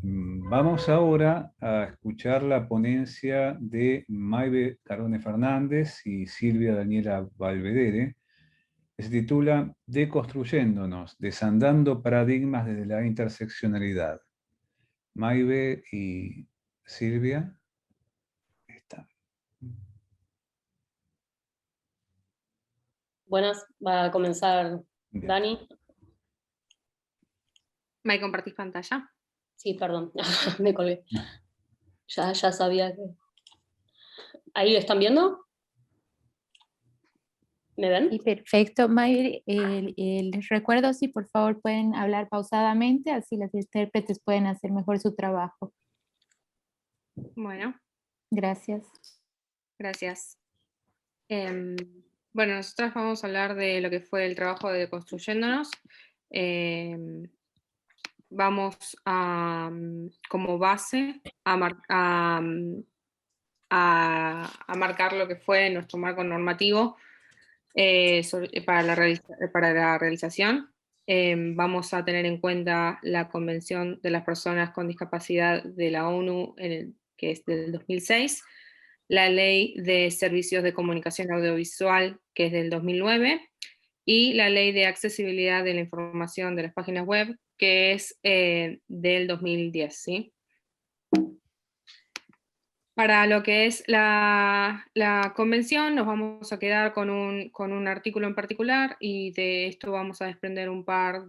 Vamos ahora a escuchar la ponencia de Maybe Carone Fernández y Silvia Daniela Valvedere, que se titula Deconstruyéndonos, desandando paradigmas desde la interseccionalidad. Maybe y Silvia. Está. Buenas, va a comenzar Bien. Dani. ¿Me compartís pantalla? Sí, perdón, me colgué. Ya sabía que... ¿Ahí lo están viendo? ¿Me ven? Y perfecto, Mayri, les recuerdo si por favor pueden hablar pausadamente, así los intérpretes pueden hacer mejor su trabajo. Bueno, Gracias. gracias. Bueno, nosotros vamos a hablar de lo que fue el trabajo de Construyéndonos. Vamos a, como base, a marcar lo que fue nuestro marco normativo para la realización. Vamos a tener en cuenta la Convención de las Personas con Discapacidad de la ONU, que es del 2006, la Ley de Servicios de Comunicación Audiovisual, que es del 2009, y la Ley de Accesibilidad de la Información de las Páginas Web, que es del 2010, ¿sí? Para lo que es la convención, nos vamos a quedar con un artículo en particular, y de esto vamos a desprender un par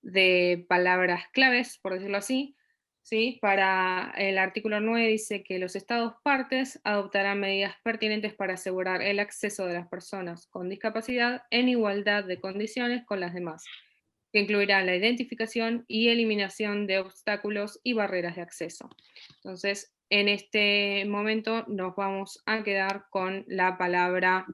de palabras claves, por decirlo así. ¿Sí? Para el artículo 9 dice que los Estados partes adoptarán medidas pertinentes para asegurar el acceso de las personas con discapacidad en igualdad de condiciones con las demás, que incluirá la identificación y eliminación de obstáculos y barreras de acceso. Entonces, en este momento nos vamos a quedar con la palabra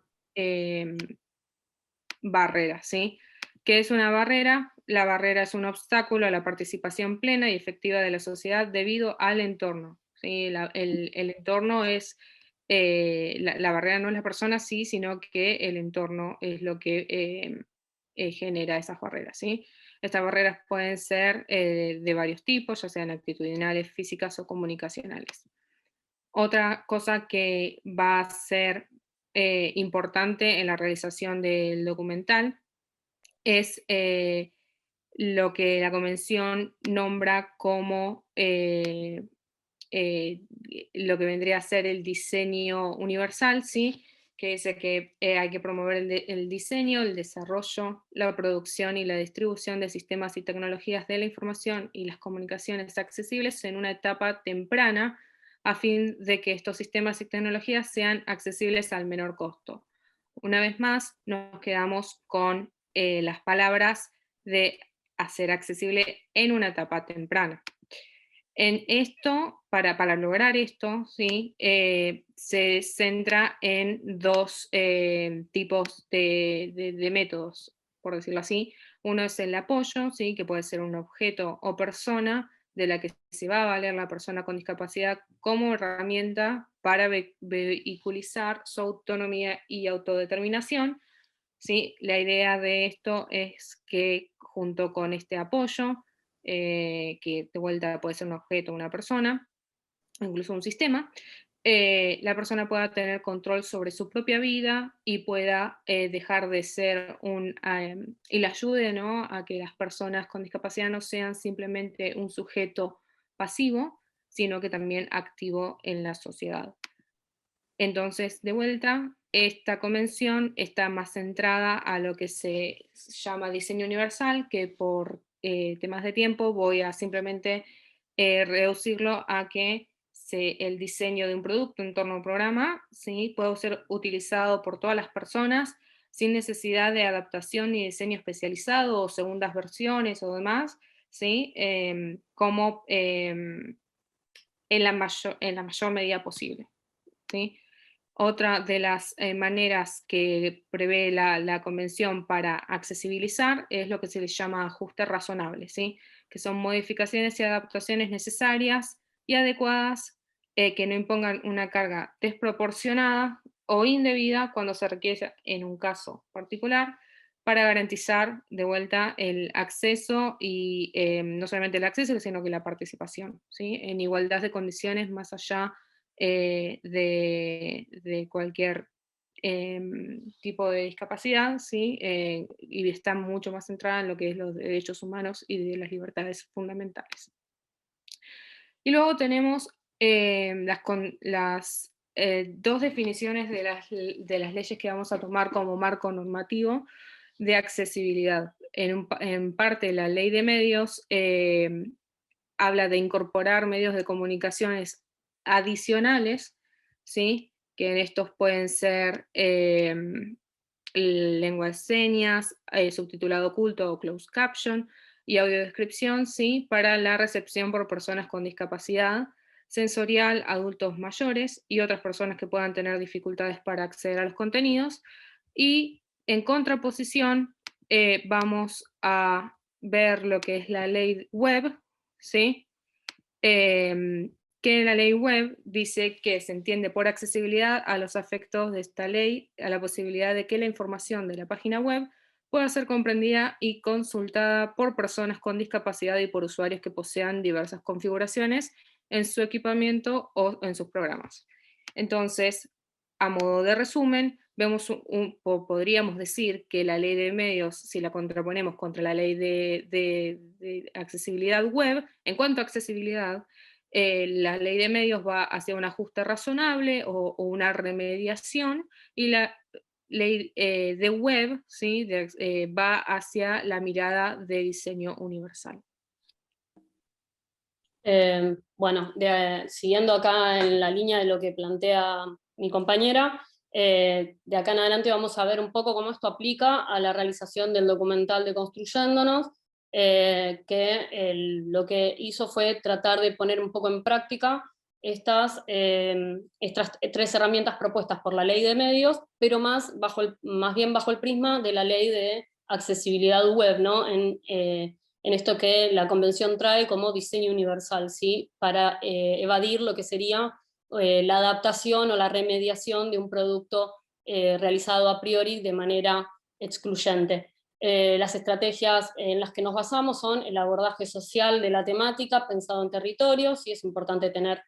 barrera, ¿sí? ¿Qué es una barrera? La barrera es un obstáculo a la participación plena y efectiva de la sociedad debido al entorno, ¿sí? El entorno es, la barrera no es la persona, sí, sino que el entorno es lo que genera esas barreras, ¿sí? Estas barreras pueden ser de varios tipos, ya sean actitudinales, físicas o comunicacionales. Otra cosa que va a ser importante en la realización del documental es lo que la Convención nombra como lo que vendría a ser el diseño universal, ¿sí? Que dice que hay que promover el diseño, el desarrollo, la producción y la distribución de sistemas y tecnologías de la información y las comunicaciones accesibles en una etapa temprana, a fin de que estos sistemas y tecnologías sean accesibles al menor costo. Una vez más, nos quedamos con las palabras de hacer accesible en una etapa temprana. En esto, para lograr esto, ¿sí? Se centra en dos tipos de métodos, por decirlo así. Uno es el apoyo, ¿sí? Que puede ser un objeto o persona de la que se va a valer la persona con discapacidad como herramienta para vehiculizar su autonomía y autodeterminación, ¿sí? La idea de esto es que junto con este apoyo, que de vuelta puede ser un objeto o una persona, incluso un sistema, la persona pueda tener control sobre su propia vida y pueda dejar de ser y le ayude, ¿no?, a que las personas con discapacidad no sean simplemente un sujeto pasivo, sino que también activo en la sociedad. Entonces, de vuelta, esta convención está más centrada a lo que se llama diseño universal, que por temas de tiempo voy a simplemente reducirlo a que el diseño de un producto en torno a un programa, ¿sí?, puede ser utilizado por todas las personas sin necesidad de adaptación ni diseño especializado o segundas versiones o demás, ¿sí? Como en la mayor medida posible, ¿sí? Otra de las maneras que prevé la Convención para accesibilizar es lo que se les llama ajuste razonable, ¿sí? Que son modificaciones y adaptaciones necesarias y adecuadas que no impongan una carga desproporcionada o indebida cuando se requiere en un caso particular para garantizar de vuelta el acceso y no solamente el acceso, sino que la participación, ¿sí? En igualdad de condiciones más allá de cualquier tipo de discapacidad, ¿sí? Y está mucho más centrada en lo que es los derechos humanos y de las libertades fundamentales. Y luego tenemos las dos definiciones de las leyes que vamos a tomar como marco normativo de accesibilidad. En parte, la ley de medios habla de incorporar medios de comunicaciones adicionales, ¿sí? Que en estos pueden ser lengua de señas, subtitulado oculto o closed caption, y audiodescripción, ¿sí? Para la recepción por personas con discapacidad sensorial, adultos mayores y otras personas que puedan tener dificultades para acceder a los contenidos. Y en contraposición, vamos a ver lo que es la ley web, ¿sí? Que la ley web dice que se entiende por accesibilidad a los efectos de esta ley, a la posibilidad de que la información de la página web pueda ser comprendida y consultada por personas con discapacidad y por usuarios que posean diversas configuraciones en su equipamiento o en sus programas. Entonces, a modo de resumen, podríamos decir que la ley de medios, si la contraponemos contra la ley de accesibilidad web, en cuanto a accesibilidad, la ley de medios va hacia un ajuste razonable o una remediación, y la ley de web, ¿sí? Va hacia la mirada de diseño universal. Bueno, siguiendo acá en la línea de lo que plantea mi compañera, de acá en adelante vamos a ver un poco cómo esto aplica a la realización del documental de Construyéndonos, que lo que hizo fue tratar de poner un poco en práctica estas tres herramientas propuestas por la ley de medios, pero más bien bajo el prisma de la ley de accesibilidad web, ¿no? En esto que la convención trae como diseño universal, ¿sí? Para evadir lo que sería la adaptación o la remediación de un producto realizado a priori de manera excluyente. Las estrategias en las que nos basamos son el abordaje social de la temática pensado en territorios, y es importante tener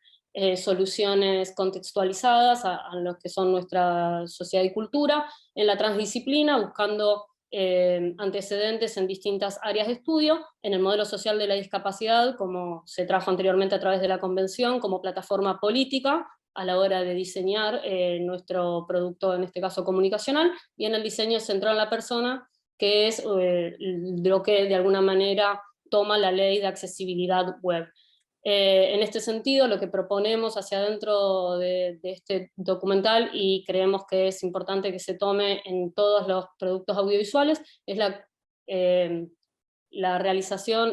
soluciones contextualizadas a lo que son nuestra sociedad y cultura, en la transdisciplina, buscando antecedentes en distintas áreas de estudio, en el modelo social de la discapacidad, como se trajo anteriormente a través de la convención, como plataforma política a la hora de diseñar nuestro producto, en este caso comunicacional, y en el diseño centrado en la persona, que es lo que de alguna manera toma la ley de accesibilidad web. En este sentido, lo que proponemos hacia adentro de este documental, y creemos que es importante que se tome en todos los productos audiovisuales, es la realización,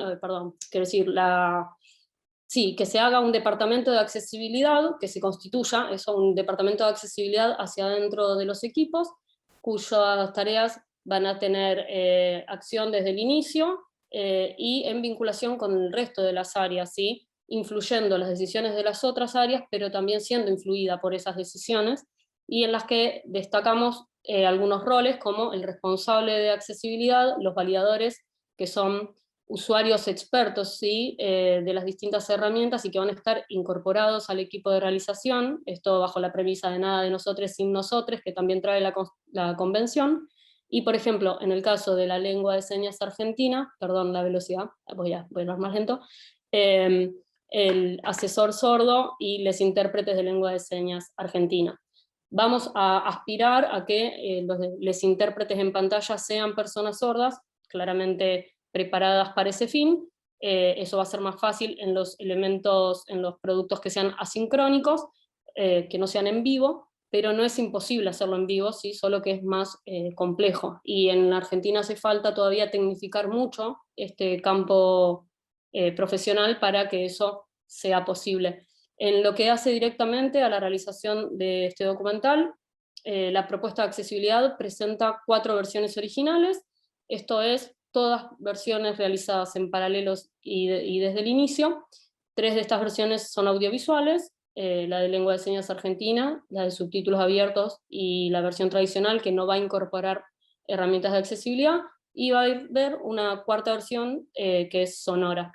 que se haga un departamento de accesibilidad, que se constituya un departamento de accesibilidad hacia adentro de los equipos, cuyas tareas van a tener acción desde el inicio y en vinculación con el resto de las áreas, ¿sí? Influyendo las decisiones de las otras áreas, pero también siendo influida por esas decisiones, y en las que destacamos algunos roles como el responsable de accesibilidad, los validadores, que son usuarios expertos, ¿sí? De las distintas herramientas, y que van a estar incorporados al equipo de realización, esto bajo la premisa de nada de nosotros sin nosotros, que también trae la convención. Y por ejemplo, en el caso de la lengua de señas argentina, perdón la velocidad, voy a hablar más lento, el asesor sordo y los intérpretes de lengua de señas argentina. Vamos a aspirar a que los intérpretes en pantalla sean personas sordas, claramente preparadas para ese fin. Eso va a ser más fácil en los elementos, en los productos que sean asincrónicos, que no sean en vivo, pero no es imposible hacerlo en vivo, ¿sí? Solo que es más complejo. Y en Argentina hace falta todavía tecnificar mucho este campo profesional para que eso sea posible. En lo que hace directamente a la realización de este documental, la propuesta de accesibilidad presenta 4 versiones originales, esto es, todas versiones realizadas en paralelos y desde el inicio, 3 de estas versiones son audiovisuales, la de lengua de señas argentina, la de subtítulos abiertos y la versión tradicional, que no va a incorporar herramientas de accesibilidad, y va a haber una cuarta versión que es sonora.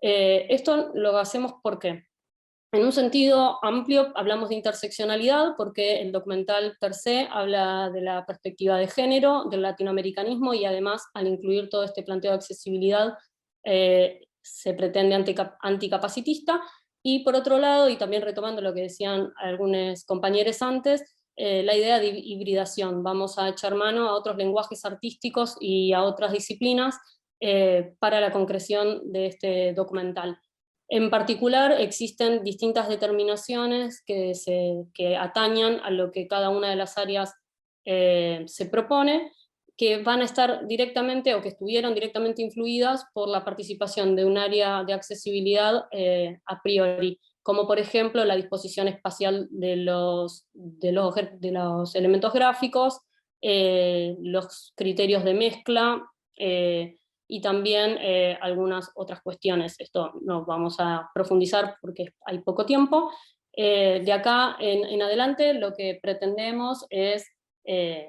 Esto lo hacemos porque, en un sentido amplio, hablamos de interseccionalidad, porque el documental per se habla de la perspectiva de género, del latinoamericanismo, y además, al incluir todo este planteo de accesibilidad, se pretende anticapacitista. Y por otro lado, y también retomando lo que decían algunos compañeros antes, la idea de hibridación. Vamos a echar mano a otros lenguajes artísticos y a otras disciplinas para la concreción de este documental. En particular, existen distintas determinaciones que atañan a lo que cada una de las áreas se propone, que van a estar directamente, o que estuvieron directamente influidas por la participación de un área de accesibilidad a priori, como por ejemplo la disposición espacial de los elementos gráficos, los criterios de mezcla, y también algunas otras cuestiones. Esto no vamos a profundizar porque hay poco tiempo. De acá en adelante lo que pretendemos es,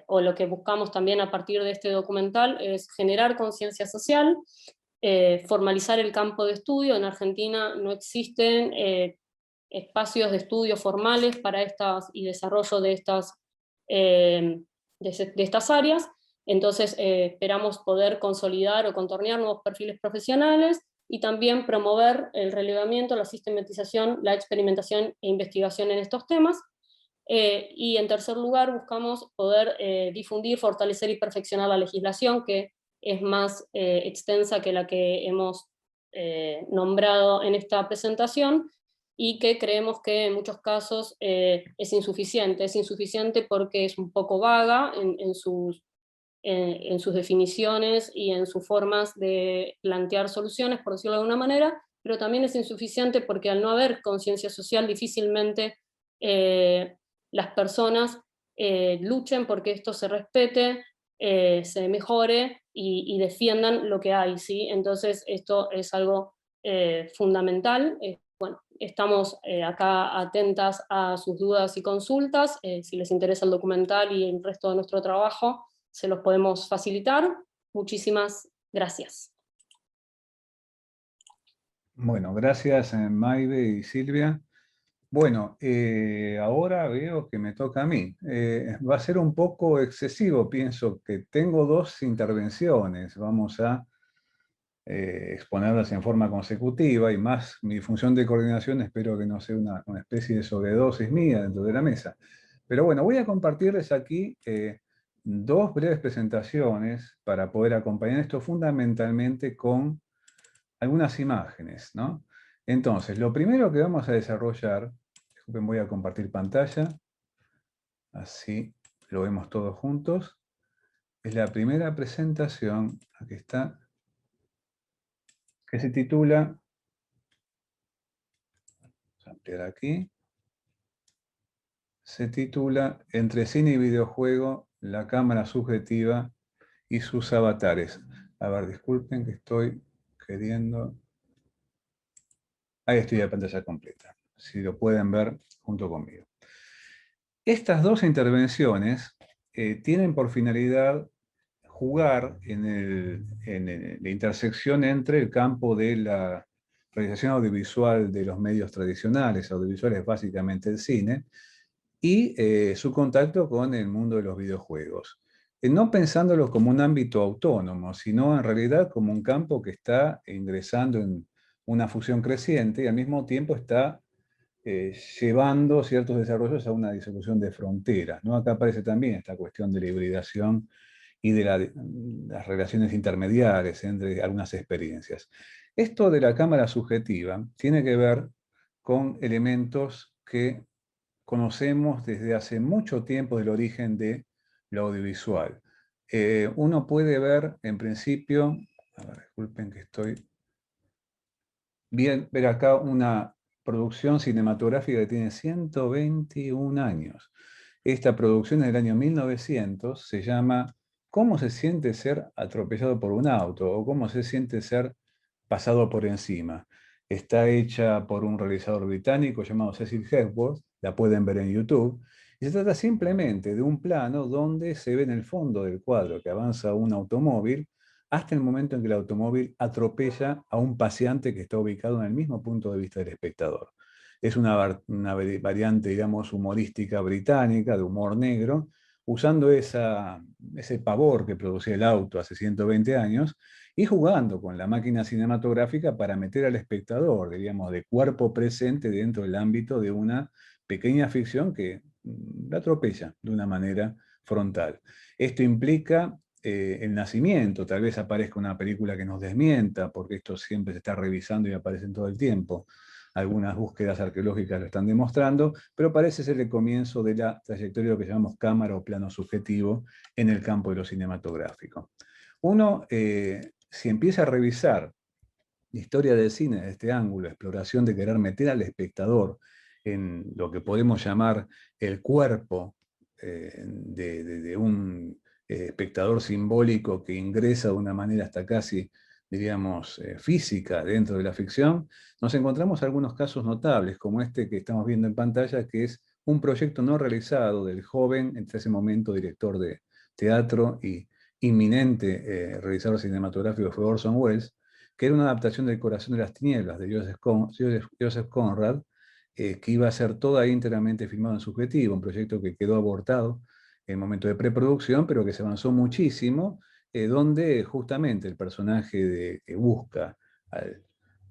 o lo que buscamos también a partir de este documental, es generar conciencia social, formalizar el campo de estudio. En Argentina no existen espacios de estudio formales para estas y desarrollo de estas áreas. Entonces esperamos poder consolidar o contornear nuevos perfiles profesionales, y también promover el relevamiento, la sistematización, la experimentación e investigación en estos temas. Y en tercer lugar, buscamos poder difundir, fortalecer y perfeccionar la legislación, que es más extensa que la que hemos nombrado en esta presentación, y que creemos que en muchos casos es insuficiente. Es insuficiente porque es un poco vaga en sus definiciones y en sus formas de plantear soluciones, por decirlo de alguna manera, pero también es insuficiente porque al no haber conciencia social, difícilmente las personas luchen porque esto se respete, se mejore y defiendan lo que hay, ¿sí? Entonces esto es algo fundamental. Bueno, estamos acá atentas a sus dudas y consultas. Si les interesa el documental y el resto de nuestro trabajo, se los podemos facilitar. Muchísimas gracias. Bueno, gracias Mayde y Silvia. Bueno, ahora veo que me toca a mí. Va a ser un poco excesivo, pienso que tengo 2 intervenciones. Vamos a exponerlas en forma consecutiva, y más mi función de coordinación, espero que no sea una especie de sobredosis mía dentro de la mesa. Pero bueno, voy a compartirles aquí 2 breves presentaciones para poder acompañar esto fundamentalmente con algunas imágenes, ¿no? Entonces, lo primero que vamos a desarrollar, disculpen, voy a compartir pantalla, así lo vemos todos juntos, es la primera presentación, aquí está, que se titula, vamos a ampliar aquí, se titula Entre cine y videojuego, la cámara subjetiva y sus avatares. A ver, disculpen que estoy queriendo... Ahí estoy la pantalla completa, si lo pueden ver junto conmigo. Estas 2 intervenciones tienen por finalidad jugar en la intersección entre el campo de la realización audiovisual de los medios tradicionales, audiovisuales básicamente el cine, y su contacto con el mundo de los videojuegos. No pensándolo como un ámbito autónomo, sino en realidad como un campo que está ingresando en una fusión creciente y al mismo tiempo está llevando ciertos desarrollos a una disolución de fronteras, ¿no? Acá aparece también esta cuestión de la hibridación y de las relaciones intermediarias entre algunas experiencias. Esto de la cámara subjetiva tiene que ver con elementos que conocemos desde hace mucho tiempo del origen de lo audiovisual. Uno puede ver, en principio, a ver, disculpen que estoy... ver acá una producción cinematográfica que tiene 121 años. Esta producción es del año 1900, se llama ¿Cómo se siente ser atropellado por un auto? O ¿Cómo se siente ser pasado por encima? Está hecha por un realizador británico llamado Cecil Hepworth, la pueden ver en YouTube, y se trata simplemente de un plano donde se ve en el fondo del cuadro que avanza un automóvil hasta el momento en que el automóvil atropella a un paseante que está ubicado en el mismo punto de vista del espectador. Es una variante, digamos, humorística británica, de humor negro, usando ese pavor que producía el auto hace 120 años y jugando con la máquina cinematográfica para meter al espectador, diríamos, de cuerpo presente dentro del ámbito de una pequeña ficción que la atropella de una manera frontal. Esto implica el nacimiento, tal vez aparezca una película que nos desmienta, porque esto siempre se está revisando y aparece todo el tiempo. Algunas búsquedas arqueológicas lo están demostrando, pero parece ser el comienzo de la trayectoria de lo que llamamos cámara o plano subjetivo en el campo de lo cinematográfico. Uno, si empieza a revisar la historia del cine desde este ángulo, exploración de querer meter al espectador en lo que podemos llamar el cuerpo de un espectador simbólico que ingresa de una manera hasta casi, diríamos, física dentro de la ficción, nos encontramos algunos casos notables, como este que estamos viendo en pantalla, que es un proyecto no realizado del joven, en ese momento director de teatro y inminente realizador cinematográfico fue Orson Welles, que era una adaptación del Corazón de las Tinieblas de Joseph Conrad, que iba a ser toda íntegramente filmado en subjetivo, un proyecto que quedó abortado en el momento de preproducción, pero que se avanzó muchísimo, donde justamente el personaje que busca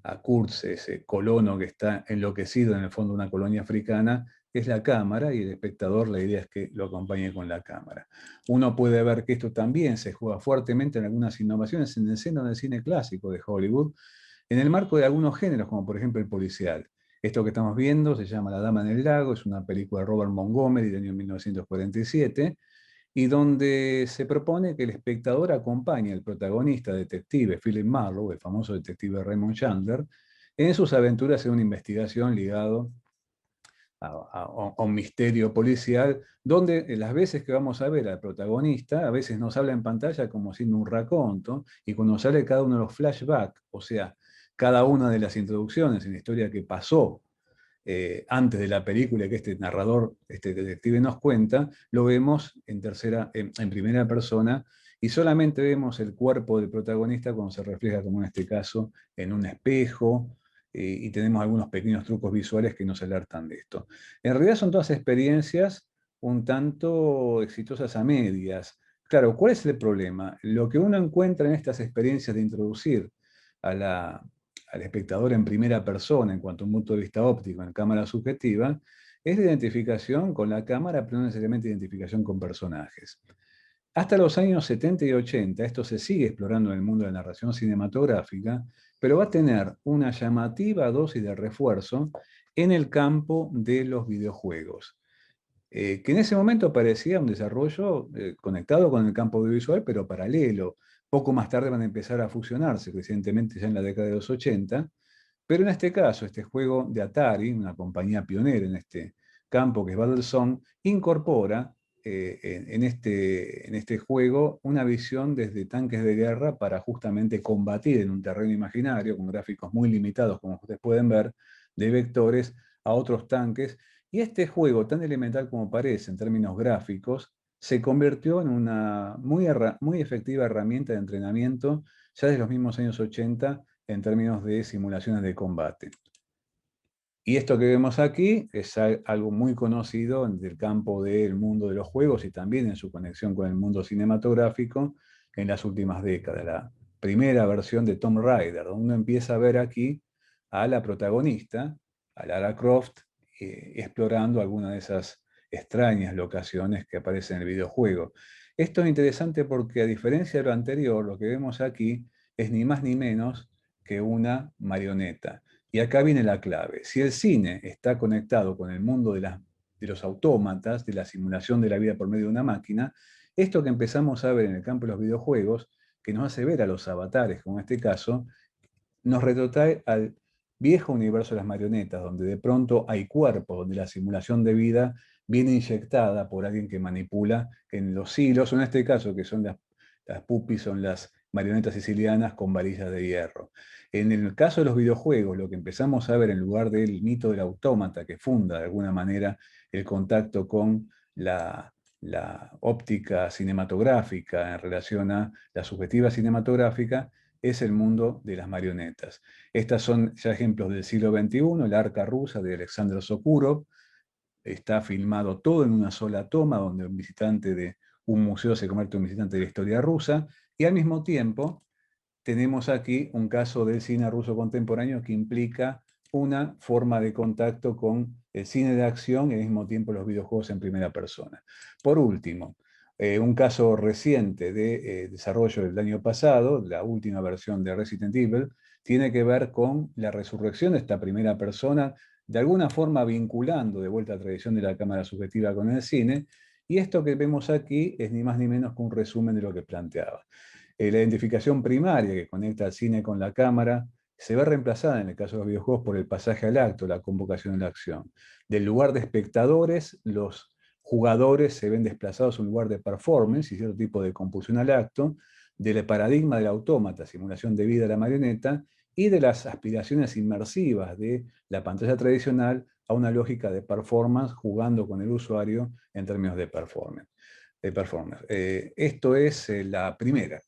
a Kurtz, ese colono que está enloquecido en el fondo de una colonia africana, es la cámara, y el espectador, la idea es que lo acompañe con la cámara. Uno puede ver que esto también se juega fuertemente en algunas innovaciones en el seno del cine clásico de Hollywood, en el marco de algunos géneros, como por ejemplo el policial. Esto que estamos viendo se llama La Dama en el Lago, es una película de Robert Montgomery del año 1947, y donde se propone que el espectador acompañe al protagonista detective Philip Marlowe, el famoso detective Raymond Chandler, en sus aventuras en una investigación ligado a un misterio policial, donde las veces que vamos a ver al protagonista, a veces nos habla en pantalla como siendo un raconto, y cuando sale cada uno de los flashbacks, o sea, cada una de las introducciones en la historia que pasó antes de la película que este narrador, este detective nos cuenta, lo vemos en primera persona, y solamente vemos el cuerpo del protagonista cuando se refleja, como en este caso, en un espejo, y tenemos algunos pequeños trucos visuales que nos alertan de esto. En realidad son todas experiencias un tanto exitosas a medias. Claro, ¿cuál es el problema? Lo que uno encuentra en estas experiencias de introducir al espectador en primera persona en cuanto a un punto de vista óptico en cámara subjetiva, es la identificación con la cámara, pero no necesariamente identificación con personajes. Hasta los años 70 y 80, esto se sigue explorando en el mundo de la narración cinematográfica, pero va a tener una llamativa dosis de refuerzo en el campo de los videojuegos, que en ese momento parecía un desarrollo conectado con el campo audiovisual, pero paralelo. Poco más tarde van a empezar a fusionarse, recientemente ya en la década de los 80, pero en este caso, este juego de Atari, una compañía pionera en este campo que es Battlezone, incorpora en este juego una visión desde tanques de guerra para justamente combatir en un terreno imaginario, con gráficos muy limitados, como ustedes pueden ver, de vectores a otros tanques. Y este juego, tan elemental como parece en términos gráficos, se convirtió en una muy efectiva herramienta de entrenamiento ya desde los mismos años 80 en términos de simulaciones de combate. Y esto que vemos aquí es algo muy conocido del campo del mundo de los juegos y también en su conexión con el mundo cinematográfico en las últimas décadas. La primera versión de Tomb Raider, donde uno empieza a ver aquí a la protagonista, a Lara Croft, explorando alguna de esas extrañas locaciones que aparecen en el videojuego. Esto es interesante porque, a diferencia de lo anterior, lo que vemos aquí es ni más ni menos que una marioneta. Y acá viene la clave. Si el cine está conectado con el mundo de los autómatas, de la simulación de la vida por medio de una máquina, esto que empezamos a ver en el campo de los videojuegos, que nos hace ver a los avatares, como en este caso, nos retrotrae al viejo universo de las marionetas, donde de pronto hay cuerpos, donde la simulación de vida viene inyectada por alguien que manipula en los hilos, o en este caso, que son las pupis, son las marionetas sicilianas con varillas de hierro. En el caso de los videojuegos, lo que empezamos a ver en lugar del mito del autómata que funda de alguna manera el contacto con la óptica cinematográfica en relación a la subjetiva cinematográfica, es el mundo de las marionetas. Estas son ya ejemplos del siglo XXI, el Arca rusa de Alexander Sokurov. Está filmado todo en una sola toma, donde un visitante de un museo se convierte en un visitante de la historia rusa, y al mismo tiempo tenemos aquí un caso del cine ruso contemporáneo que implica una forma de contacto con el cine de acción y al mismo tiempo los videojuegos en primera persona. Por último, un caso reciente de desarrollo del año pasado, la última versión de Resident Evil, tiene que ver con la resurrección de esta primera persona, de alguna forma vinculando de vuelta a la tradición de la cámara subjetiva con el cine, y esto que vemos aquí es ni más ni menos que un resumen de lo que planteaba. La identificación primaria que conecta al cine con la cámara se ve reemplazada en el caso de los videojuegos por el pasaje al acto, la convocación a la acción. Del lugar de espectadores, los jugadores se ven desplazados a un lugar de performance y cierto tipo de compulsión al acto, del paradigma del autómata, simulación de vida de la marioneta, y de las aspiraciones inmersivas de la pantalla tradicional a una lógica de performance, jugando con el usuario en términos de performance. Esto es la primera.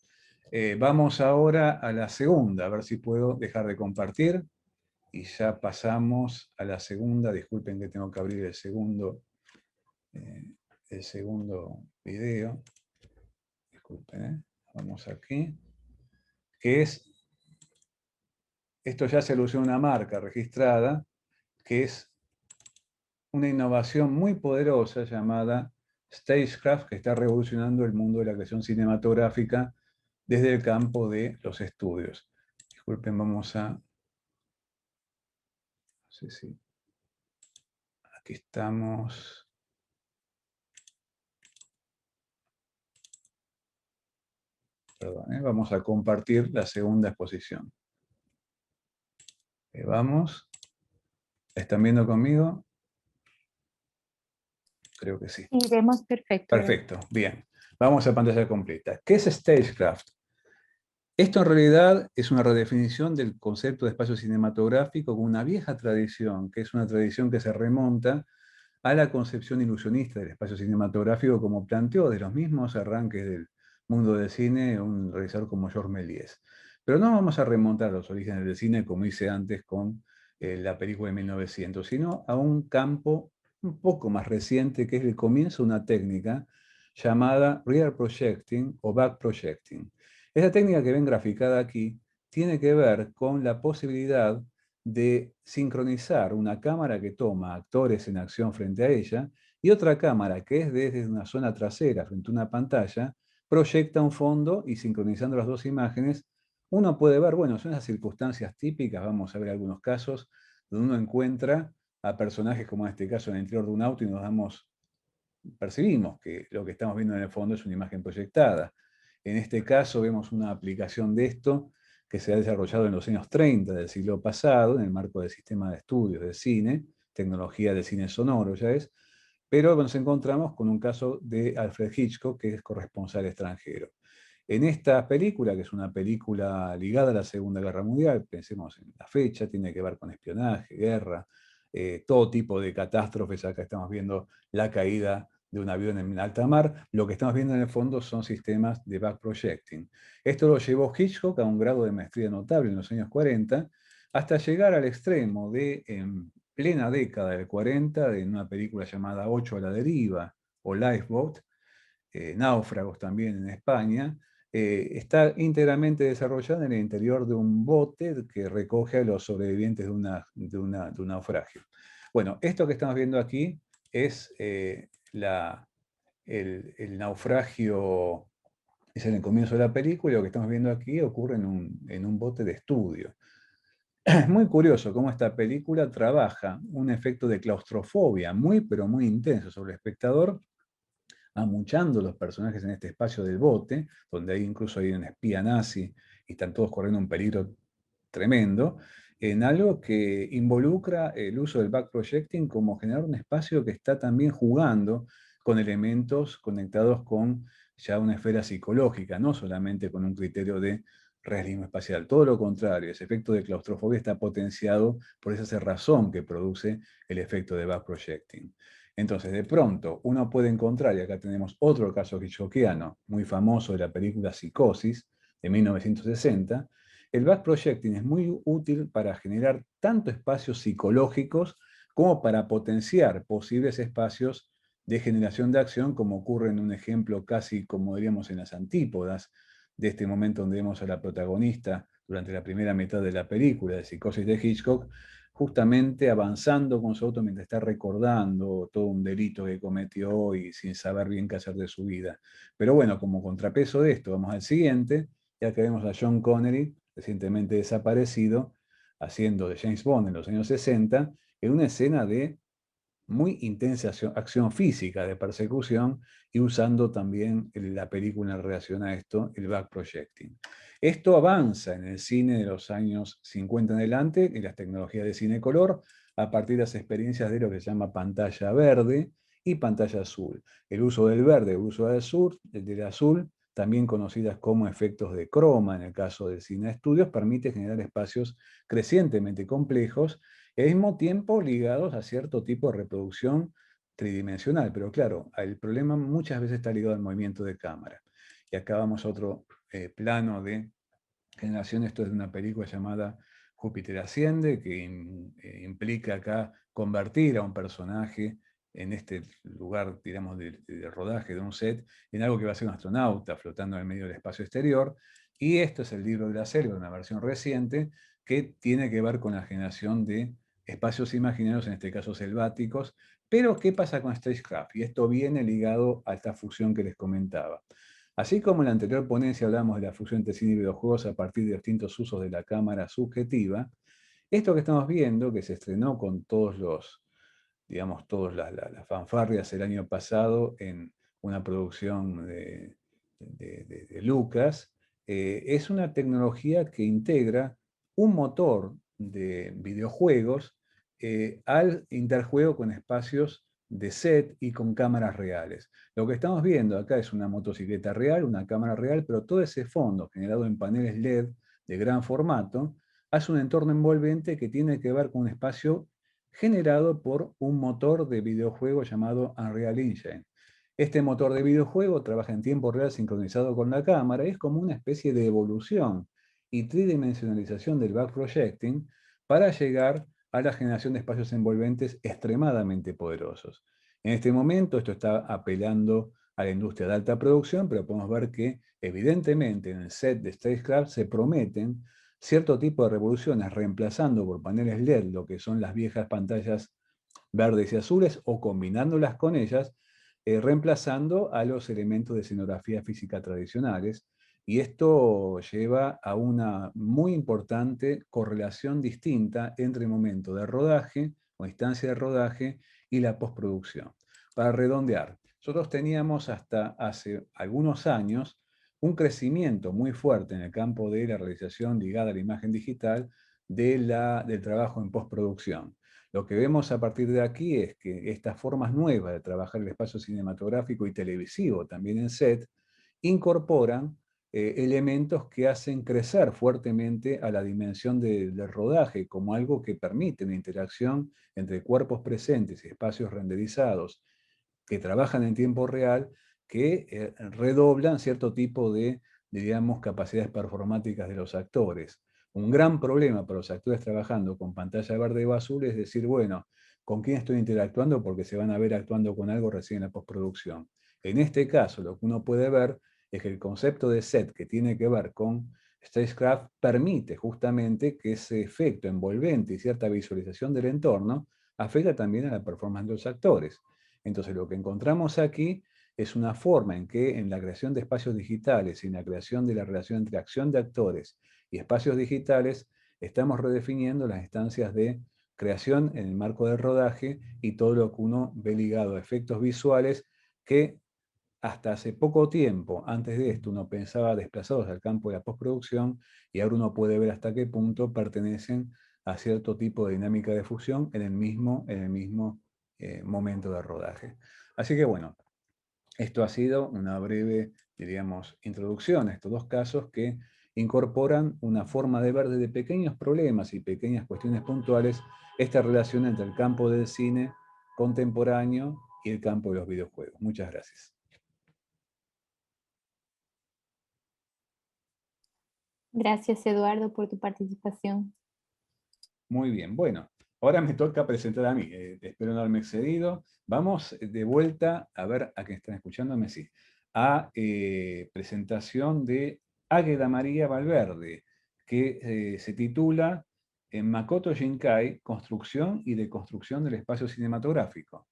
Vamos ahora a la segunda, a ver si puedo dejar de compartir. Y ya pasamos a la segunda. Disculpen que tengo que abrir el segundo video. Disculpen, vamos aquí. Que es, esto ya se alusiona a una marca registrada, que es una innovación muy poderosa llamada Stagecraft, que está revolucionando el mundo de la creación cinematográfica desde el campo de los estudios. Disculpen, vamos a... No sé si... Aquí estamos. Perdón, vamos a compartir la segunda exposición. Vamos. ¿Están viendo conmigo? Creo que sí. Sí, vemos perfecto. Perfecto, bien. Vamos a pantalla completa. ¿Qué es Stagecraft? Esto en realidad es una redefinición del concepto de espacio cinematográfico con una vieja tradición, que es una tradición que se remonta a la concepción ilusionista del espacio cinematográfico como planteó de los mismos arranques del mundo del cine un realizador como Georges Méliès. Pero no vamos a remontar a los orígenes del cine, como hice antes con la película de 1900, sino a un campo un poco más reciente, que es el comienzo de una técnica llamada rear projecting o back projecting. Esa técnica que ven graficada aquí tiene que ver con la posibilidad de sincronizar una cámara que toma actores en acción frente a ella y otra cámara que es desde una zona trasera frente a una pantalla, proyecta un fondo y sincronizando las dos imágenes, uno puede ver, bueno, son esas circunstancias típicas, vamos a ver algunos casos, donde uno encuentra a personajes como en este caso en el interior de un auto y percibimos que lo que estamos viendo en el fondo es una imagen proyectada. En este caso vemos una aplicación de esto que se ha desarrollado en los años 30 del siglo pasado, en el marco del sistema de estudios de cine, tecnología de cine sonoro ya es, pero nos encontramos con un caso de Alfred Hitchcock, que es corresponsal extranjero. En esta película, que es una película ligada a la Segunda Guerra Mundial, pensemos en la fecha, tiene que ver con espionaje, guerra, todo tipo de catástrofes. Acá estamos viendo la caída de un avión en alta mar. Lo que estamos viendo en el fondo son sistemas de back projecting. Esto lo llevó Hitchcock a un grado de maestría notable en los años 40, hasta llegar al extremo de, en plena década del 40, de una película llamada 8 a la deriva, o Lifeboat, Náufragos también en España, está íntegramente desarrollada en el interior de un bote que recoge a los sobrevivientes de un naufragio. Bueno, esto que estamos viendo aquí es el naufragio, es en el comienzo de la película, y lo que estamos viendo aquí ocurre en un bote de estudio. Es muy curioso cómo esta película trabaja un efecto de claustrofobia muy, pero muy intenso sobre el espectador, amuchando los personajes en este espacio del bote, donde incluso hay un espía nazi y están todos corriendo un peligro tremendo, en algo que involucra el uso del back projecting como generar un espacio que está también jugando con elementos conectados con ya una esfera psicológica, no solamente con un criterio de realismo espacial. Todo lo contrario, ese efecto de claustrofobia está potenciado por esa cerrazón que produce el efecto de backprojecting. Entonces, de pronto, uno puede encontrar, y acá tenemos otro caso hitchcockiano, muy famoso de la película Psicosis, de 1960, el backprojecting es muy útil para generar tanto espacios psicológicos como para potenciar posibles espacios de generación de acción, como ocurre en un ejemplo casi, como diríamos, en las antípodas de este momento donde vemos a la protagonista durante la primera mitad de la película de Psicosis de Hitchcock, justamente avanzando con su auto mientras está recordando todo un delito que cometió y sin saber bien qué hacer de su vida. Pero bueno, como contrapeso de esto, vamos al siguiente, ya que vemos a Sean Connery, recientemente desaparecido, haciendo de James Bond en los años 60, en una escena de muy intensa acción física de persecución y usando también la película en relación a esto, el backprojecting. Esto avanza en el cine de los años 50 en adelante, en las tecnologías de cine color, a partir de las experiencias de lo que se llama pantalla verde y pantalla azul. El uso del verde, el uso del azul, también conocidas como efectos de croma en el caso del cine de estudios, permite generar espacios crecientemente complejos y al mismo tiempo ligados a cierto tipo de reproducción tridimensional. Pero claro, el problema muchas veces está ligado al movimiento de cámara. Y acá vamos a otro plano de generación. Esto es de una película llamada Júpiter Asciende, que implica acá convertir a un personaje en este lugar, digamos, de rodaje de un set, en algo que va a ser un astronauta flotando en el medio del espacio exterior. Y esto es el libro de la selva, una versión reciente, que tiene que ver con la generación de espacios imaginarios, en este caso selváticos. Pero, ¿qué pasa con Stagecraft? Y esto viene ligado a esta fusión que les comentaba. Así como en la anterior ponencia hablamos de la fusión entre cine y videojuegos a partir de distintos usos de la cámara subjetiva, esto que estamos viendo, que se estrenó con todos los, digamos, todas las fanfarrias el año pasado en una producción de Lucas, es una tecnología que integra un motor de videojuegos al interjuego con espacios de set y con cámaras reales. Lo que estamos viendo acá es una motocicleta real, una cámara real, pero todo ese fondo generado en paneles LED de gran formato hace un entorno envolvente que tiene que ver con un espacio generado por un motor de videojuego llamado Unreal Engine. Este motor de videojuego trabaja en tiempo real sincronizado con la cámara y es como una especie de evolución y tridimensionalización del backprojecting para llegar a la generación de espacios envolventes extremadamente poderosos. En este momento esto está apelando a la industria de alta producción, pero podemos ver que evidentemente en el set de Stagecraft se prometen cierto tipo de revoluciones, reemplazando por paneles LED lo que son las viejas pantallas verdes y azules o combinándolas con ellas, reemplazando a los elementos de escenografía física tradicionales. Y esto lleva a una muy importante correlación distinta entre el momento de rodaje o instancia de rodaje y la postproducción. Para redondear, nosotros teníamos hasta hace algunos años un crecimiento muy fuerte en el campo de la realización ligada a la imagen digital del trabajo en postproducción. Lo que vemos a partir de aquí es que estas formas nuevas de trabajar el espacio cinematográfico y televisivo, también en set, incorporan elementos que hacen crecer fuertemente a la dimensión del rodaje como algo que permite una interacción entre cuerpos presentes y espacios renderizados que trabajan en tiempo real, que redoblan cierto tipo de, digamos, capacidades performáticas de los actores. Un gran problema para los actores trabajando con pantalla verde o azul es decir, bueno, ¿con quién estoy interactuando? Porque se van a ver actuando con algo recién en la postproducción. En este caso, lo que uno puede ver es que el concepto de set que tiene que ver con Stagecraft permite justamente que ese efecto envolvente y cierta visualización del entorno afecta también a la performance de los actores. Entonces, lo que encontramos aquí es una forma en que en la creación de espacios digitales y en la creación de la relación entre acción de actores y espacios digitales, estamos redefiniendo las instancias de creación en el marco del rodaje y todo lo que uno ve ligado a efectos visuales que hasta hace poco tiempo, antes de esto, uno pensaba desplazados al campo de la postproducción y ahora uno puede ver hasta qué punto pertenecen a cierto tipo de dinámica de fusión en el mismo momento de rodaje. Así que bueno, esto ha sido una breve diríamos, introducción a estos dos casos que incorporan una forma de ver desde pequeños problemas y pequeñas cuestiones puntuales esta relación entre el campo del cine contemporáneo y el campo de los videojuegos. Muchas gracias. Gracias, Eduardo, por tu participación. Muy bien, bueno, ahora me toca presentar a mí. Espero no haberme excedido. Vamos de vuelta a ver a quien están escuchándome, sí. A presentación de Águeda María Valverde, que se titula Makoto Shinkai, Construcción y Deconstrucción del Espacio Cinematográfico.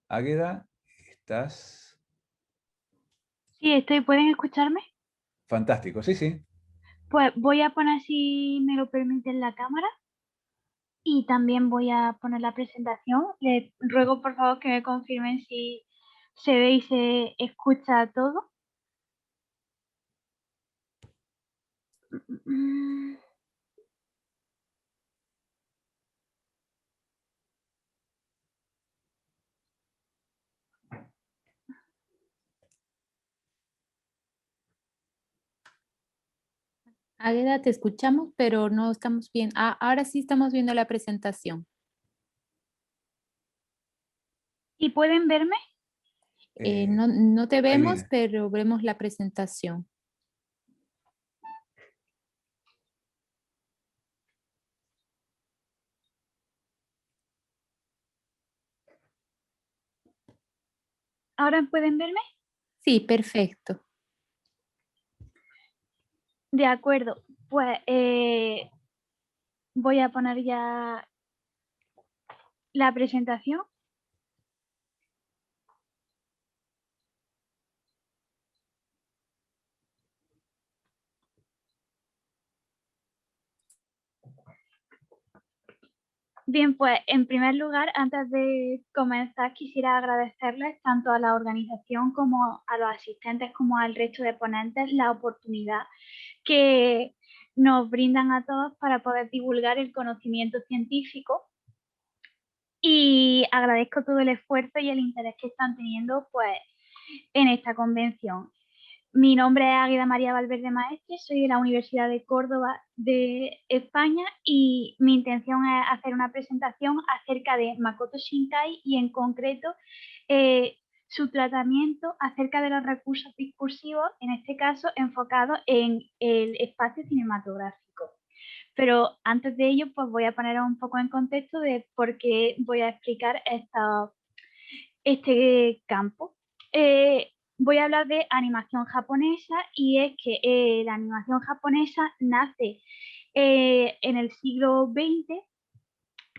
Águeda, ¿estás? Sí, estoy. ¿Pueden escucharme? Fantástico, sí, sí. Pues voy a poner, si me lo permiten, la cámara y también voy a poner la presentación. Les ruego por favor que me confirmen si se ve y se escucha todo. Águeda, te escuchamos, pero no estamos bien. Ah, ahora sí estamos viendo la presentación. ¿Y pueden verme? No te vemos, viene. pero vemos la presentación. ¿Ahora pueden verme? Sí, perfecto. De acuerdo. Pues voy a poner ya la presentación. Bien, pues en primer lugar, antes de comenzar, quisiera agradecerles tanto a la organización como a los asistentes como al resto de ponentes la oportunidad que nos brindan a todos para poder divulgar el conocimiento científico, y agradezco todo el esfuerzo y el interés que están teniendo pues, en esta convención. Mi nombre es Águeda María Valverde Maestre, soy de la Universidad de Córdoba de España y mi intención es hacer una presentación acerca de Makoto Shinkai y en concreto su tratamiento acerca de los recursos discursivos, en este caso enfocado en el espacio cinematográfico. Pero antes de ello, pues voy a poner un poco en contexto de por qué voy a explicar este campo. Voy a hablar de animación japonesa y es que la animación japonesa nace en el siglo XX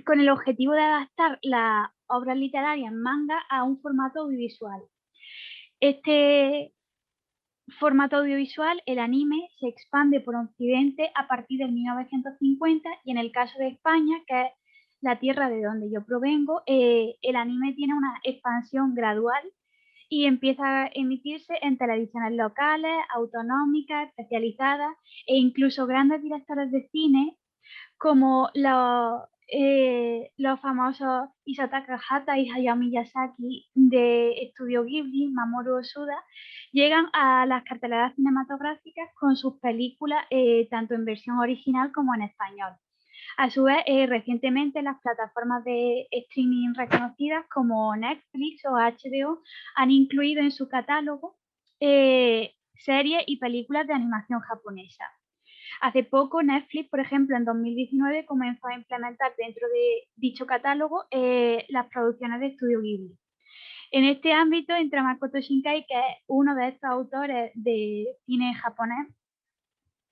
con el objetivo de adaptar las obras literarias manga a un formato audiovisual. Este formato audiovisual, el anime, se expande por Occidente a partir de 1950 y en el caso de España, que es la tierra de donde yo provengo, el anime tiene una expansión gradual y empieza a emitirse en televisiones locales, autonómicas, especializadas e incluso grandes directores de cine como los famosos Isao Takahata y Hayao Miyazaki de Estudio Ghibli, Mamoru Hosoda, llegan a las carteleras cinematográficas con sus películas tanto en versión original como en español. A su vez, recientemente las plataformas de streaming reconocidas como Netflix o HBO han incluido en su catálogo series y películas de animación japonesa. Hace poco Netflix, por ejemplo, en 2019 comenzó a implementar dentro de dicho catálogo las producciones de Estudio Ghibli. En este ámbito entra Makoto Shinkai, que es uno de estos autores de cine japonés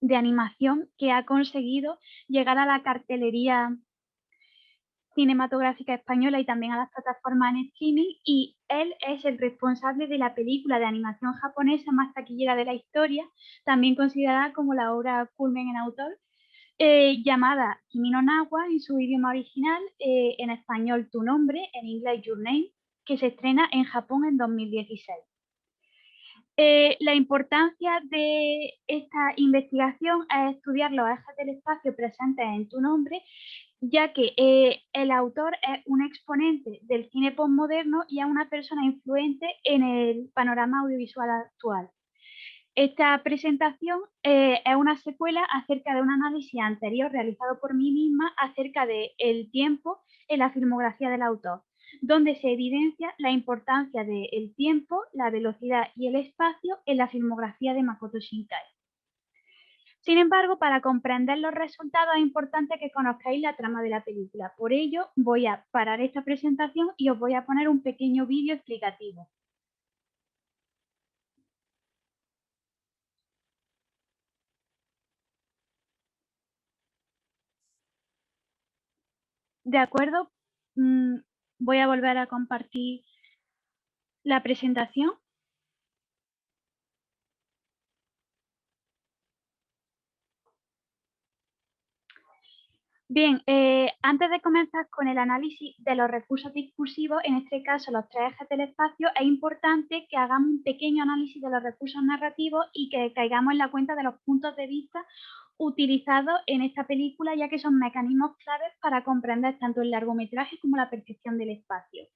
de animación que ha conseguido llegar a la cartelería cinematográfica española y también a las plataformas en streaming, y él es el responsable de la película de animación japonesa más taquillera de la historia, también considerada como la obra culmen en autor, llamada Kimi no Na wa en su idioma original, en español Tu nombre, en inglés Your Name, que se estrena en Japón en 2016. La importancia de esta investigación es estudiar los ejes del espacio presentes en Tu nombre, ya que el autor es un exponente del cine postmoderno y es una persona influente en el panorama audiovisual actual. Esta presentación es una secuela acerca de un análisis anterior realizado por mí misma acerca del tiempo en la filmografía del autor, donde se evidencia la importancia del tiempo, la velocidad y el espacio en la filmografía de Makoto Shinkai. Sin embargo, para comprender los resultados es importante que conozcáis la trama de la película. Por ello, voy a parar esta presentación y os voy a poner un pequeño vídeo explicativo. De acuerdo, voy a volver a compartir la presentación. Bien, antes de comenzar con el análisis de los recursos discursivos, en este caso los tres ejes del espacio, es importante que hagamos un pequeño análisis de los recursos narrativos y que caigamos en la cuenta de los puntos de vista utilizados en esta película, ya que son mecanismos claves para comprender tanto el largometraje como la percepción del espacio.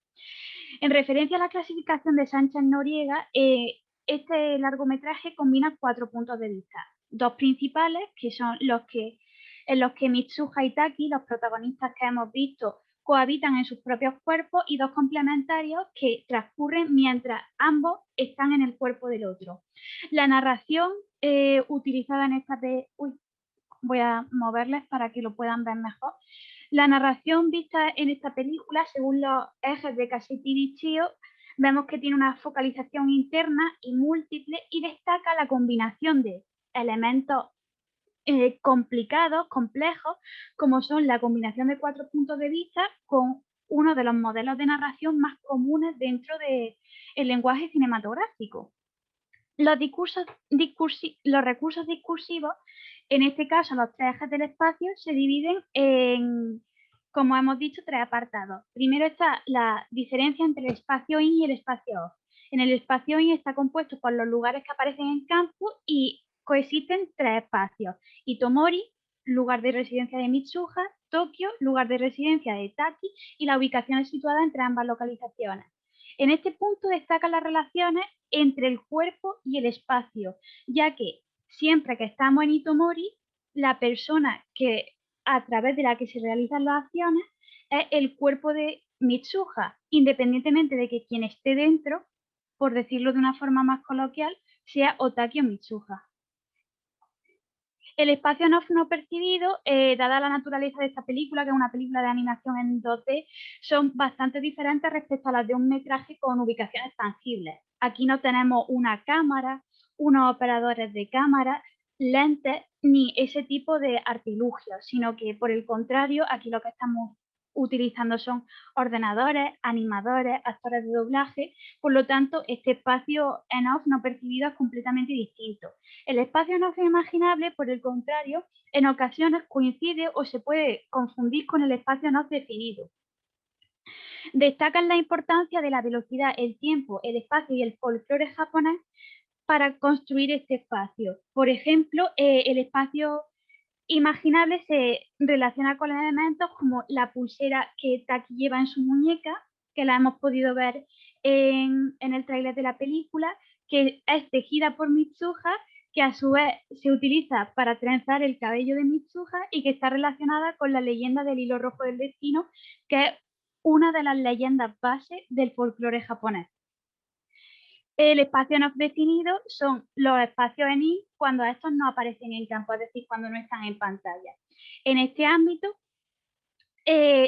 En referencia a la clasificación de Sánchez Noriega, este largometraje combina 4 puntos de vista. 2 principales, que son en los que Mitsuha y Taki, los protagonistas que hemos visto, cohabitan en sus propios cuerpos, y 2 complementarios que transcurren mientras ambos están en el cuerpo del otro. La narración utilizada en esta... voy a moverles para que lo puedan ver mejor. La narración vista en esta película, según los ejes de Cassetti y Chio, vemos que tiene una focalización interna y múltiple y destaca la combinación de elementos complicados, complejos, como son la combinación de 4 puntos de vista con uno de los modelos de narración más comunes dentro del lenguaje cinematográfico. Los recursos discursivos, en este caso los 3 ejes del espacio, se dividen en, como hemos dicho, 3 apartados. Primero está la diferencia entre el espacio in y el espacio off. En el espacio in está compuesto por los lugares que aparecen en campus y coexisten 3 espacios: Itomori, lugar de residencia de Mitsuha; Tokio, lugar de residencia de Taki, y la ubicación es situada entre ambas localizaciones. En este punto destacan las relaciones entre el cuerpo y el espacio, ya que siempre que estamos en Itomori, la persona a través de la que se realizan las acciones es el cuerpo de Mitsuha, independientemente de que quien esté dentro, por decirlo de una forma más coloquial, sea Otaki o Mitsuha. El espacio no percibido, dada la naturaleza de esta película, que es una película de animación en 2D, son bastante diferentes respecto a las de un metraje con ubicaciones tangibles. Aquí no tenemos una cámara, unos operadores de cámara, lentes, ni ese tipo de artilugios, sino que por el contrario, aquí lo que estamos utilizando son ordenadores, animadores, actores de doblaje. Por lo tanto, este espacio en off no percibido es completamente distinto. El espacio en off imaginable, por el contrario, en ocasiones coincide o se puede confundir con el espacio en off definido. Destacan la importancia de la velocidad, el tiempo, el espacio y el folclore japonés para construir este espacio. Por ejemplo, el espacio imaginable se relaciona con elementos como la pulsera que Taki lleva en su muñeca, que la hemos podido ver en el tráiler de la película, que es tejida por Mitsuha, que a su vez se utiliza para trenzar el cabello de Mitsuha y que está relacionada con la leyenda del hilo rojo del destino, que es una de las leyendas base del folclore japonés. El espacio no definido son los espacios en I cuando estos no aparecen en campo, es decir, cuando no están en pantalla. En este ámbito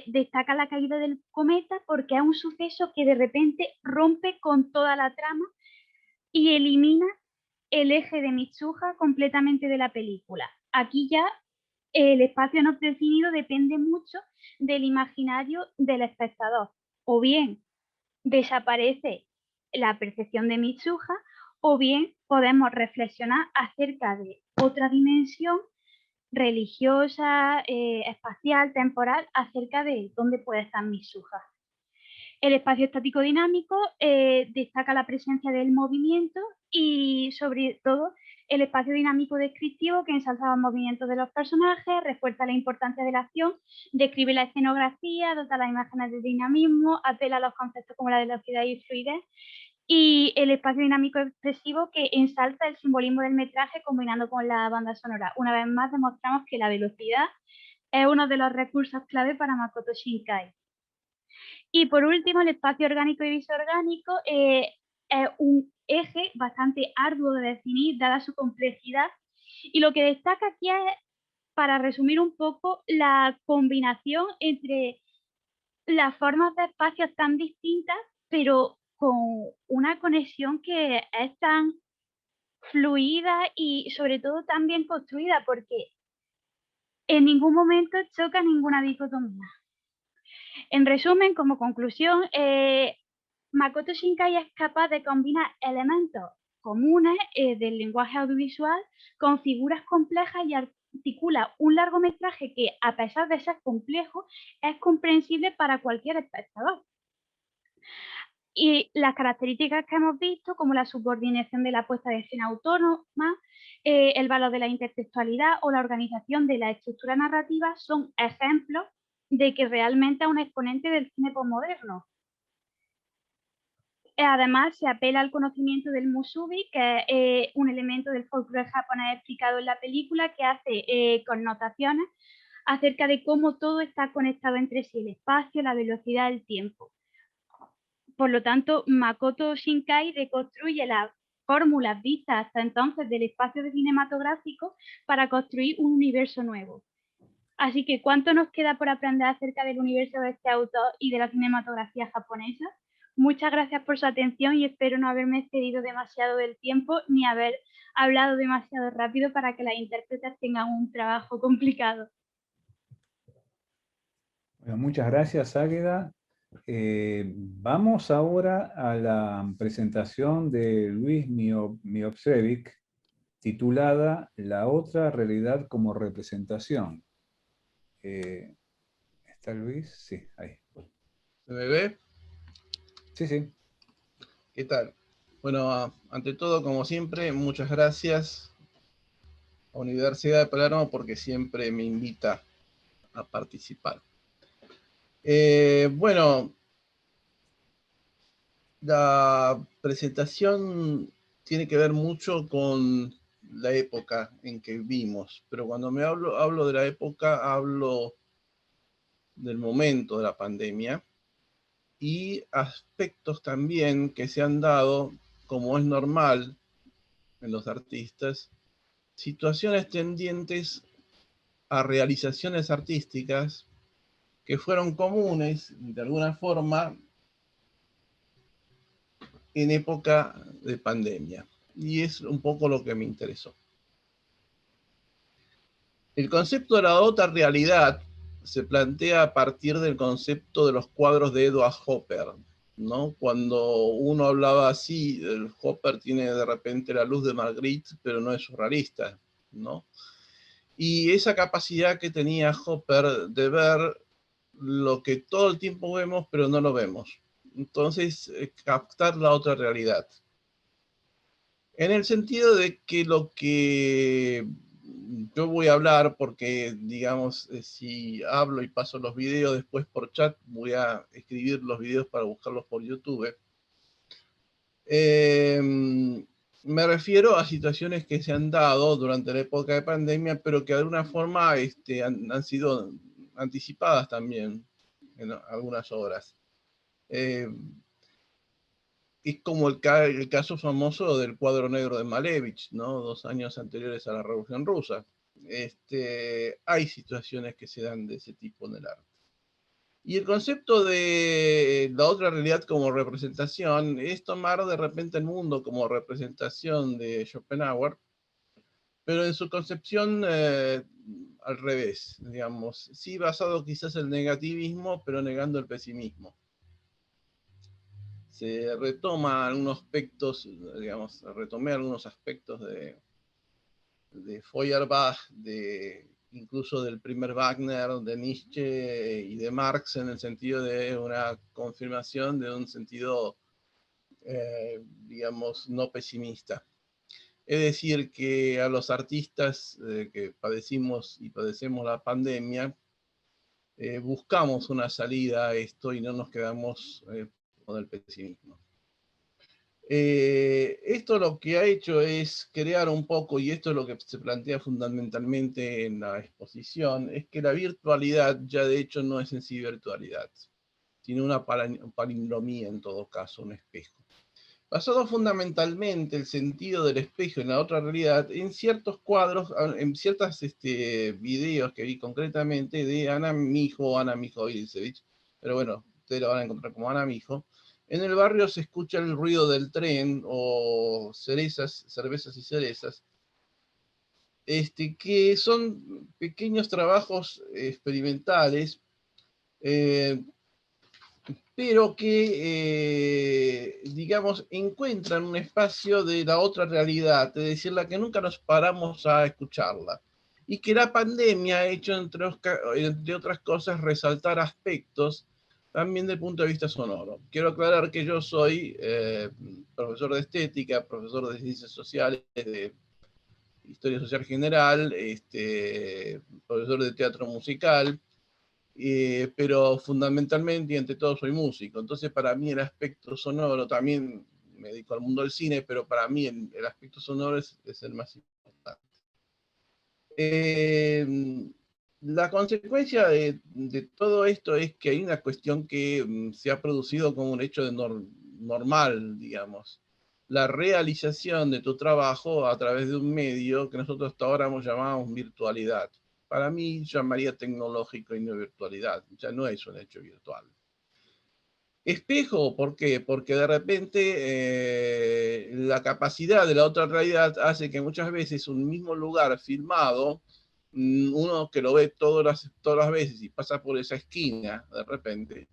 destaca la caída del cometa porque es un suceso que de repente rompe con toda la trama y elimina el eje de Mitsuha completamente de la película. Aquí ya el espacio no definido depende mucho del imaginario del espectador. O bien desaparece la percepción de Mitsuha, o bien podemos reflexionar acerca de otra dimensión religiosa, espacial, temporal, acerca de dónde puede estar Mitsuha. El espacio estático dinámico destaca la presencia del movimiento y sobre todo el espacio dinámico descriptivo, que ensalza los movimientos de los personajes, refuerza la importancia de la acción, describe la escenografía, dota las imágenes de dinamismo, apela a los conceptos como la velocidad y fluidez y el espacio dinámico expresivo que ensalza el simbolismo del metraje combinando con la banda sonora. Una vez más demostramos que la velocidad es uno de los recursos clave para Makoto Shinkai. Y por último, el espacio orgánico y visorgánico es un eje bastante arduo de definir, dada su complejidad. Y lo que destaca aquí es, para resumir un poco, la combinación entre las formas de espacios tan distintas, pero con una conexión que es tan fluida y sobre todo tan bien construida, porque en ningún momento choca ninguna dicotomía. En resumen, como conclusión, Makoto Shinkai es capaz de combinar elementos comunes del lenguaje audiovisual con figuras complejas y articula un largometraje que, a pesar de ser complejo, es comprensible para cualquier espectador. Y las características que hemos visto, como la subordinación de la puesta de escena autónoma, el valor de la intertextualidad o la organización de la estructura narrativa, son ejemplos de que realmente es un exponente del cine postmoderno. Además, se apela al conocimiento del musubi, que es un elemento del folclore japonés explicado en la película, que hace connotaciones acerca de cómo todo está conectado entre sí, el espacio, la velocidad, el tiempo. Por lo tanto, Makoto Shinkai reconstruye las fórmulas vistas hasta entonces del espacio cinematográfico para construir un universo nuevo. Así que, ¿cuánto nos queda por aprender acerca del universo de este autor y de la cinematografía japonesa? Muchas gracias por su atención y espero no haberme excedido demasiado del tiempo ni haber hablado demasiado rápido para que las intérpretes tengan un trabajo complicado. Bueno, muchas gracias, Águeda. Vamos ahora a la presentación de Luis Miovsevic, titulada La otra realidad como representación. ¿Está Luis? Sí, ahí. ¿Se me ve? Sí, sí. ¿Qué tal? Bueno, ante todo, como siempre, muchas gracias a Universidad de Palermo porque siempre me invita a participar. Bueno, la presentación tiene que ver mucho con la época en que vivimos, pero cuando hablo de la época, hablo del momento de la pandemia y aspectos también que se han dado, como es normal en los artistas, situaciones tendientes a realizaciones artísticas que fueron comunes, de alguna forma, en época de pandemia. Y es un poco lo que me interesó. El concepto de la otra realidad se plantea a partir del concepto de los cuadros de Edward Hopper, ¿no? Cuando uno hablaba así, el Hopper tiene de repente la luz de Magritte, pero no es surrealista, ¿no? Y esa capacidad que tenía Hopper de ver lo que todo el tiempo vemos, pero no lo vemos. Entonces, captar la otra realidad. En el sentido de que lo que yo voy a hablar, porque, digamos, si hablo y paso los videos después por chat, voy a escribir los videos para buscarlos por YouTube. Me refiero a situaciones que se han dado durante la época de pandemia, pero que de alguna forma han sido anticipadas también en algunas obras. Es como el caso famoso del cuadro negro de Malevich, ¿no? 2 años anteriores a la Revolución Rusa. Hay situaciones que se dan de ese tipo en el arte. Y el concepto de la otra realidad como representación es tomar de repente el mundo como representación de Schopenhauer, pero en su concepción al revés, digamos, sí basado quizás en el negativismo, pero negando el pesimismo. Se retoma algunos aspectos, digamos, retomé algunos aspectos de Feuerbach, incluso del primer Wagner, de Nietzsche y de Marx, en el sentido de una confirmación de un sentido, digamos, no pesimista. Es decir, que a los artistas que padecimos y padecemos la pandemia, buscamos una salida a esto y no nos quedamos con el pesimismo. Esto lo que ha hecho es crear un poco, y esto es lo que se plantea fundamentalmente en la exposición, es que la virtualidad ya de hecho no es en sí virtualidad, sino una palindromía en todo caso, un espejo. Basado fundamentalmente el sentido del espejo en la otra realidad, en ciertos cuadros, en ciertos videos que vi concretamente de Ana Mijo Ilisevich, pero bueno, ustedes lo van a encontrar como Ana Mijo. En el barrio se escucha el ruido del tren o cerezas, cervezas y cerezas, que son pequeños trabajos experimentales, pero que, digamos, encuentran un espacio de la otra realidad, es decir, la que nunca nos paramos a escucharla. Y que la pandemia ha hecho, entre otras cosas, resaltar aspectos también desde el punto de vista sonoro. Quiero aclarar que yo soy profesor de estética, profesor de ciencias sociales, de historia social general, profesor de teatro musical, pero fundamentalmente y ante todo soy músico. Entonces para mí el aspecto sonoro, también me dedico al mundo del cine, pero para mí el aspecto sonoro es el más importante. La consecuencia de todo esto es que hay una cuestión que se ha producido como un hecho normal, digamos. La realización de tu trabajo a través de un medio que nosotros hasta ahora llamamos virtualidad. Para mí llamaría tecnológico y no virtualidad, ya no es un hecho virtual. Espejo, ¿por qué? Porque de repente la capacidad de la otra realidad hace que muchas veces un mismo lugar filmado, uno que lo ve todas las veces y pasa por esa esquina, de repente,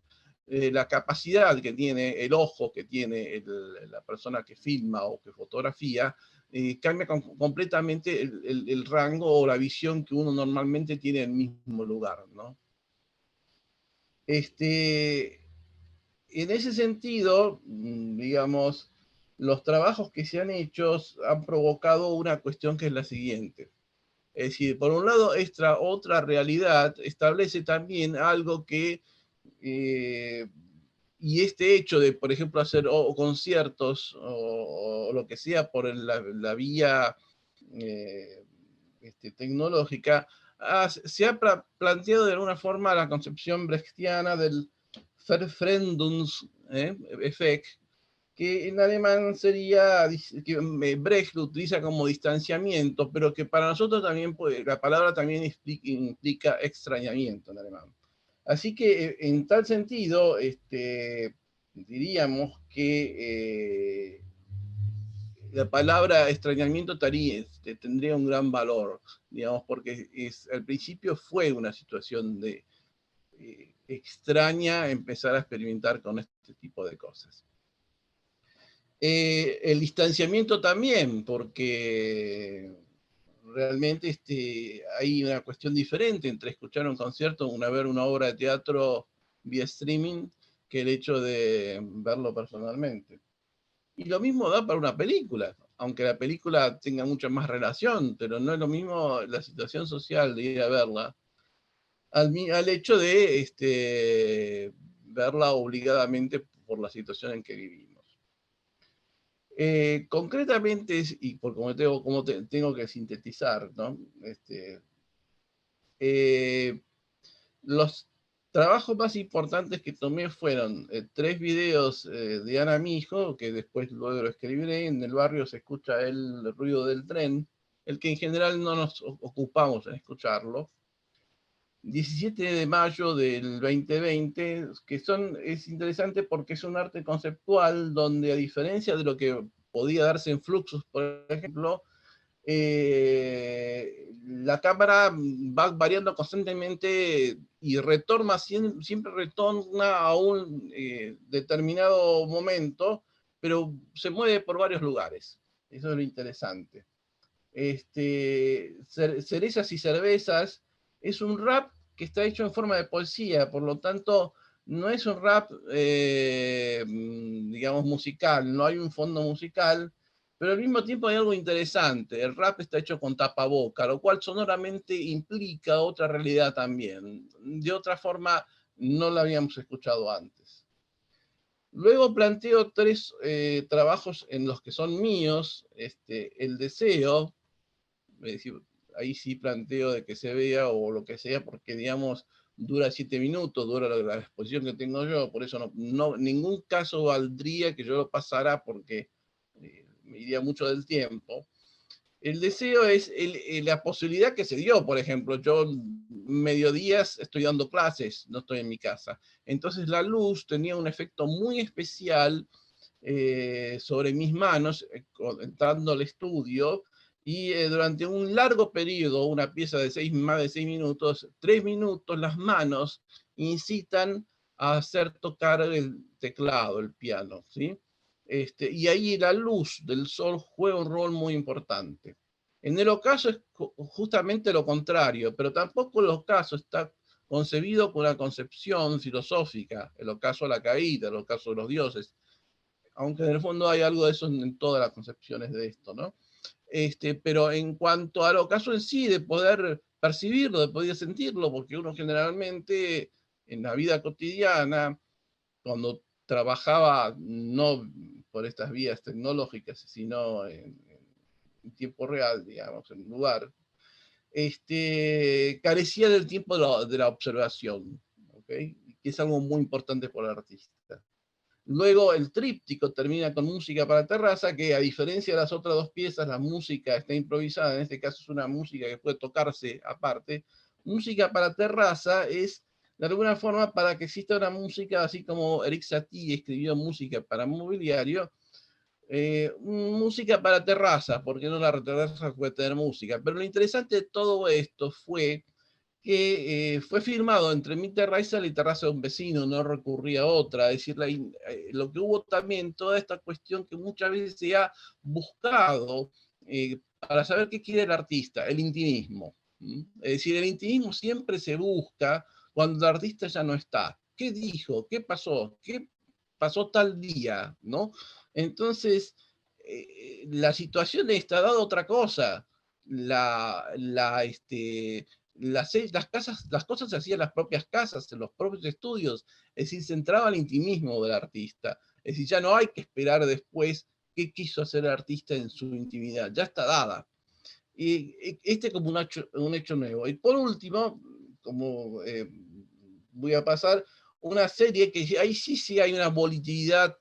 la capacidad que tiene, el ojo que tiene la persona que filma o que fotografía, cambia completamente el rango o la visión que uno normalmente tiene en el mismo lugar, ¿no? En ese sentido, digamos, los trabajos que se han hecho han provocado una cuestión que es la siguiente. Es decir, por un lado, esta otra realidad establece también algo que, y este hecho de, por ejemplo, hacer conciertos o lo que sea por la vía tecnológica, se ha planteado de alguna forma la concepción brechtiana del Verfremdungseffekt, que en alemán sería, que Brecht lo utiliza como distanciamiento, pero que para nosotros también la palabra también implica extrañamiento en alemán. Así que en tal sentido, diríamos que la palabra extrañamiento tendría un gran valor, digamos, porque al principio fue una situación de extraña empezar a experimentar con este tipo de cosas. El distanciamiento también, porque realmente hay una cuestión diferente entre escuchar un concierto o ver una obra de teatro vía streaming que el hecho de verlo personalmente. Y lo mismo da para una película, aunque la película tenga mucha más relación, pero no es lo mismo la situación social de ir a verla al hecho de verla obligadamente por la situación en que vivimos. Concretamente, y por como tengo que sintetizar, ¿no? Los trabajos más importantes que tomé fueron 3 videos de Ana Mijo, que después luego lo escribiré. En el barrio se escucha el ruido del tren, el que en general no nos ocupamos en escucharlo. 17 de mayo del 2020, que es interesante porque es un arte conceptual donde, a diferencia de lo que podía darse en Fluxus, por ejemplo, la cámara va variando constantemente y siempre retorna a un determinado momento, pero se mueve por varios lugares. Eso es lo interesante. Cerezas y cervezas es un rap que está hecho en forma de poesía, por lo tanto no es un rap, digamos, musical, no hay un fondo musical, pero al mismo tiempo hay algo interesante. El rap está hecho con tapaboca, lo cual sonoramente implica otra realidad también. De otra forma, no la habíamos escuchado antes. Luego planteo 3 trabajos en los que son míos, el deseo, es decir, ahí sí planteo de que se vea o lo que sea, porque digamos, dura 7 minutos, dura la exposición que tengo yo, por eso ningún caso valdría que yo lo pasara porque me iría mucho del tiempo. El deseo es la posibilidad que se dio, por ejemplo, yo mediodías estoy dando clases, no estoy en mi casa. Entonces la luz tenía un efecto muy especial sobre mis manos, entrando al estudio, y durante un largo periodo, una pieza de más de 6 minutos, 3 minutos, las manos incitan a hacer tocar el teclado, el piano, ¿sí? Y ahí la luz del sol juega un rol muy importante. En el ocaso es justamente lo contrario, pero tampoco el ocaso está concebido con una concepción filosófica, el ocaso a la caída, el ocaso de los dioses, aunque en el fondo hay algo de eso en todas las concepciones de esto, ¿no? Pero en cuanto al ocaso en sí, de poder percibirlo, de poder sentirlo, porque uno generalmente en la vida cotidiana, cuando trabajaba no por estas vías tecnológicas, sino en tiempo real, digamos, en un lugar, carecía del tiempo de la observación, ¿okay? Que es algo muy importante por el artista. Luego el tríptico termina con música para terraza, que a diferencia de las otras 2 piezas, la música está improvisada, en este caso es una música que puede tocarse aparte. Música para terraza es, de alguna forma, para que exista una música, así como Erik Satie escribió música para mobiliario, música para terraza, porque no la terraza puede tener música. Pero lo interesante de todo esto fue que fue firmado entre mi terraza y la terraza de un vecino, no recurría a otra. Es decir, lo que hubo también, toda esta cuestión que muchas veces se ha buscado para saber qué quiere el artista, el intimismo. Es decir, el intimismo siempre se busca cuando el artista ya no está. ¿Qué dijo? ¿Qué pasó? ¿Qué pasó tal día? ¿No? Entonces, la situación está dada otra cosa. Las cosas se hacían en las propias casas, en los propios estudios, es decir, se entraba al intimismo del artista, es decir, ya no hay que esperar después qué quiso hacer el artista en su intimidad, ya está dada. Y como un hecho nuevo. Y por último, como voy a pasar, una serie que ahí sí hay una volatilidad,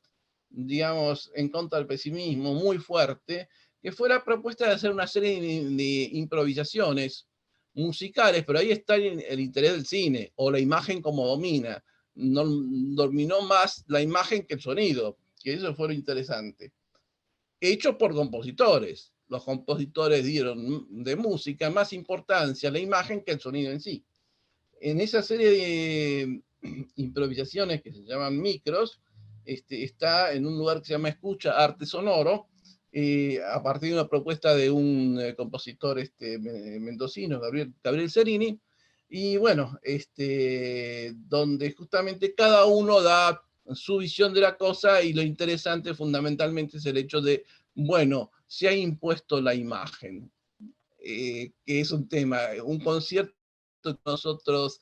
digamos, en contra del pesimismo muy fuerte, que fue la propuesta de hacer una serie de improvisaciones musicales, pero ahí está el interés del cine, o la imagen como domina. No, dominó más la imagen que el sonido, que eso fue lo interesante. Hecho por compositores. Los compositores dieron de música más importancia a la imagen que el sonido en sí. En esa serie de improvisaciones que se llaman micros, está en un lugar que se llama Escucha Arte Sonoro, a partir de una propuesta de un compositor mendocino, Gabriel Cerini, y bueno, donde justamente cada uno da su visión de la cosa, y lo interesante fundamentalmente es el hecho de, bueno, se ha impuesto la imagen, que es un tema, un concierto que nosotros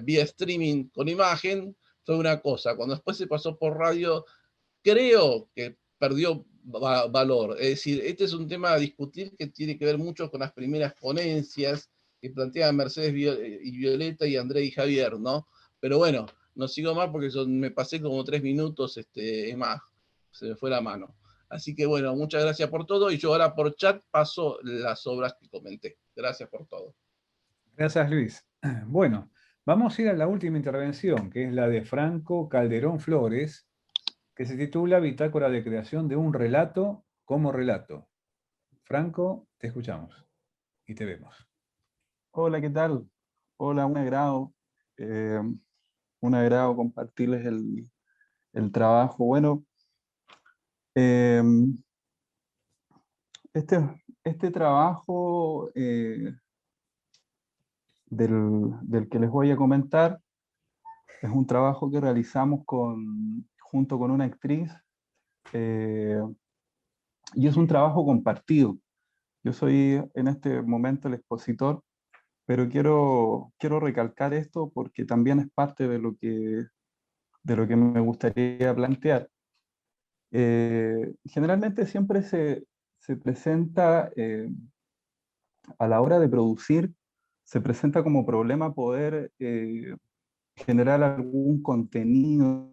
vía streaming con imagen fue una cosa, cuando después se pasó por radio, creo que perdió valor. Es decir, este es un tema a discutir que tiene que ver mucho con las primeras ponencias que planteaban Mercedes y Violeta y André y Javier, ¿no? Pero bueno, no sigo más porque me pasé como 3 minutos, es más, se me fue la mano. Así que bueno, muchas gracias por todo, y yo ahora por chat paso las obras que comenté. Gracias por todo. Gracias, Luis. Bueno, vamos a ir a la última intervención, que es la de Franco Calderón Flores, que se titula Bitácora de creación de un relato como relato. Franco, te escuchamos y te vemos. Hola, ¿qué tal? Hola, un agrado compartirles el trabajo. Bueno, este trabajo del que les voy a comentar es un trabajo que realizamos junto con una actriz, y es un trabajo compartido. Yo soy en este momento el expositor, pero quiero recalcar esto porque también es parte de lo que de lo que me gustaría plantear. Generalmente siempre se presenta, a la hora de producir, se presenta como problema poder generar algún contenido.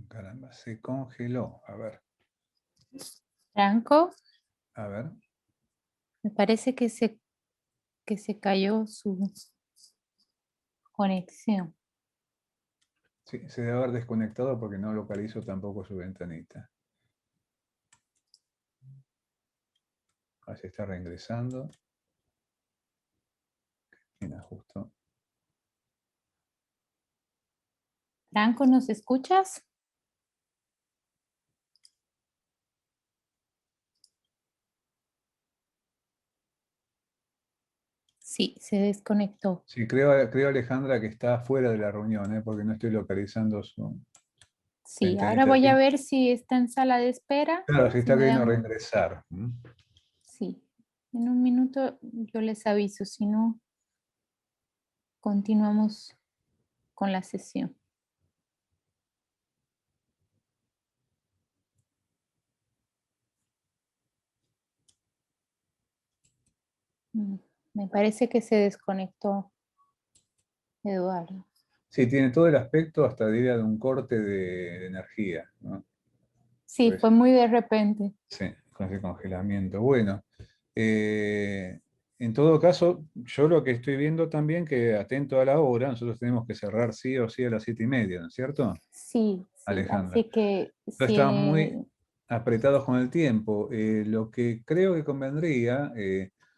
Caramba, se congeló. A ver, Franco, a ver. me parece que se cayó su conexión. Sí, se debe haber desconectado porque no localizo tampoco su ventanita. Ahí se está reingresando. Mira, justo. Franco, ¿nos escuchas? Sí, se desconectó. Sí, creo Alejandra que está fuera de la reunión, porque no estoy localizando su Sí, ahora ventanita. voy a ver si está en sala de espera. Claro, se Si está me queriendo dan- reingresar. Sí, en un minuto yo les aviso, si no, continuamos con la sesión. Me parece que se desconectó Eduardo. Sí, tiene todo el aspecto hasta diría de un corte de energía, ¿no? Sí, Pues, fue muy de repente. sí, con ese congelamiento. Bueno, en todo caso, yo lo que estoy viendo también que atento a la hora, nosotros tenemos que cerrar sí o sí a las 7:30, ¿no es cierto? Sí, sí, Alejandra. así que Pero sí, estamos muy apretados con el tiempo. Lo que creo que convendría,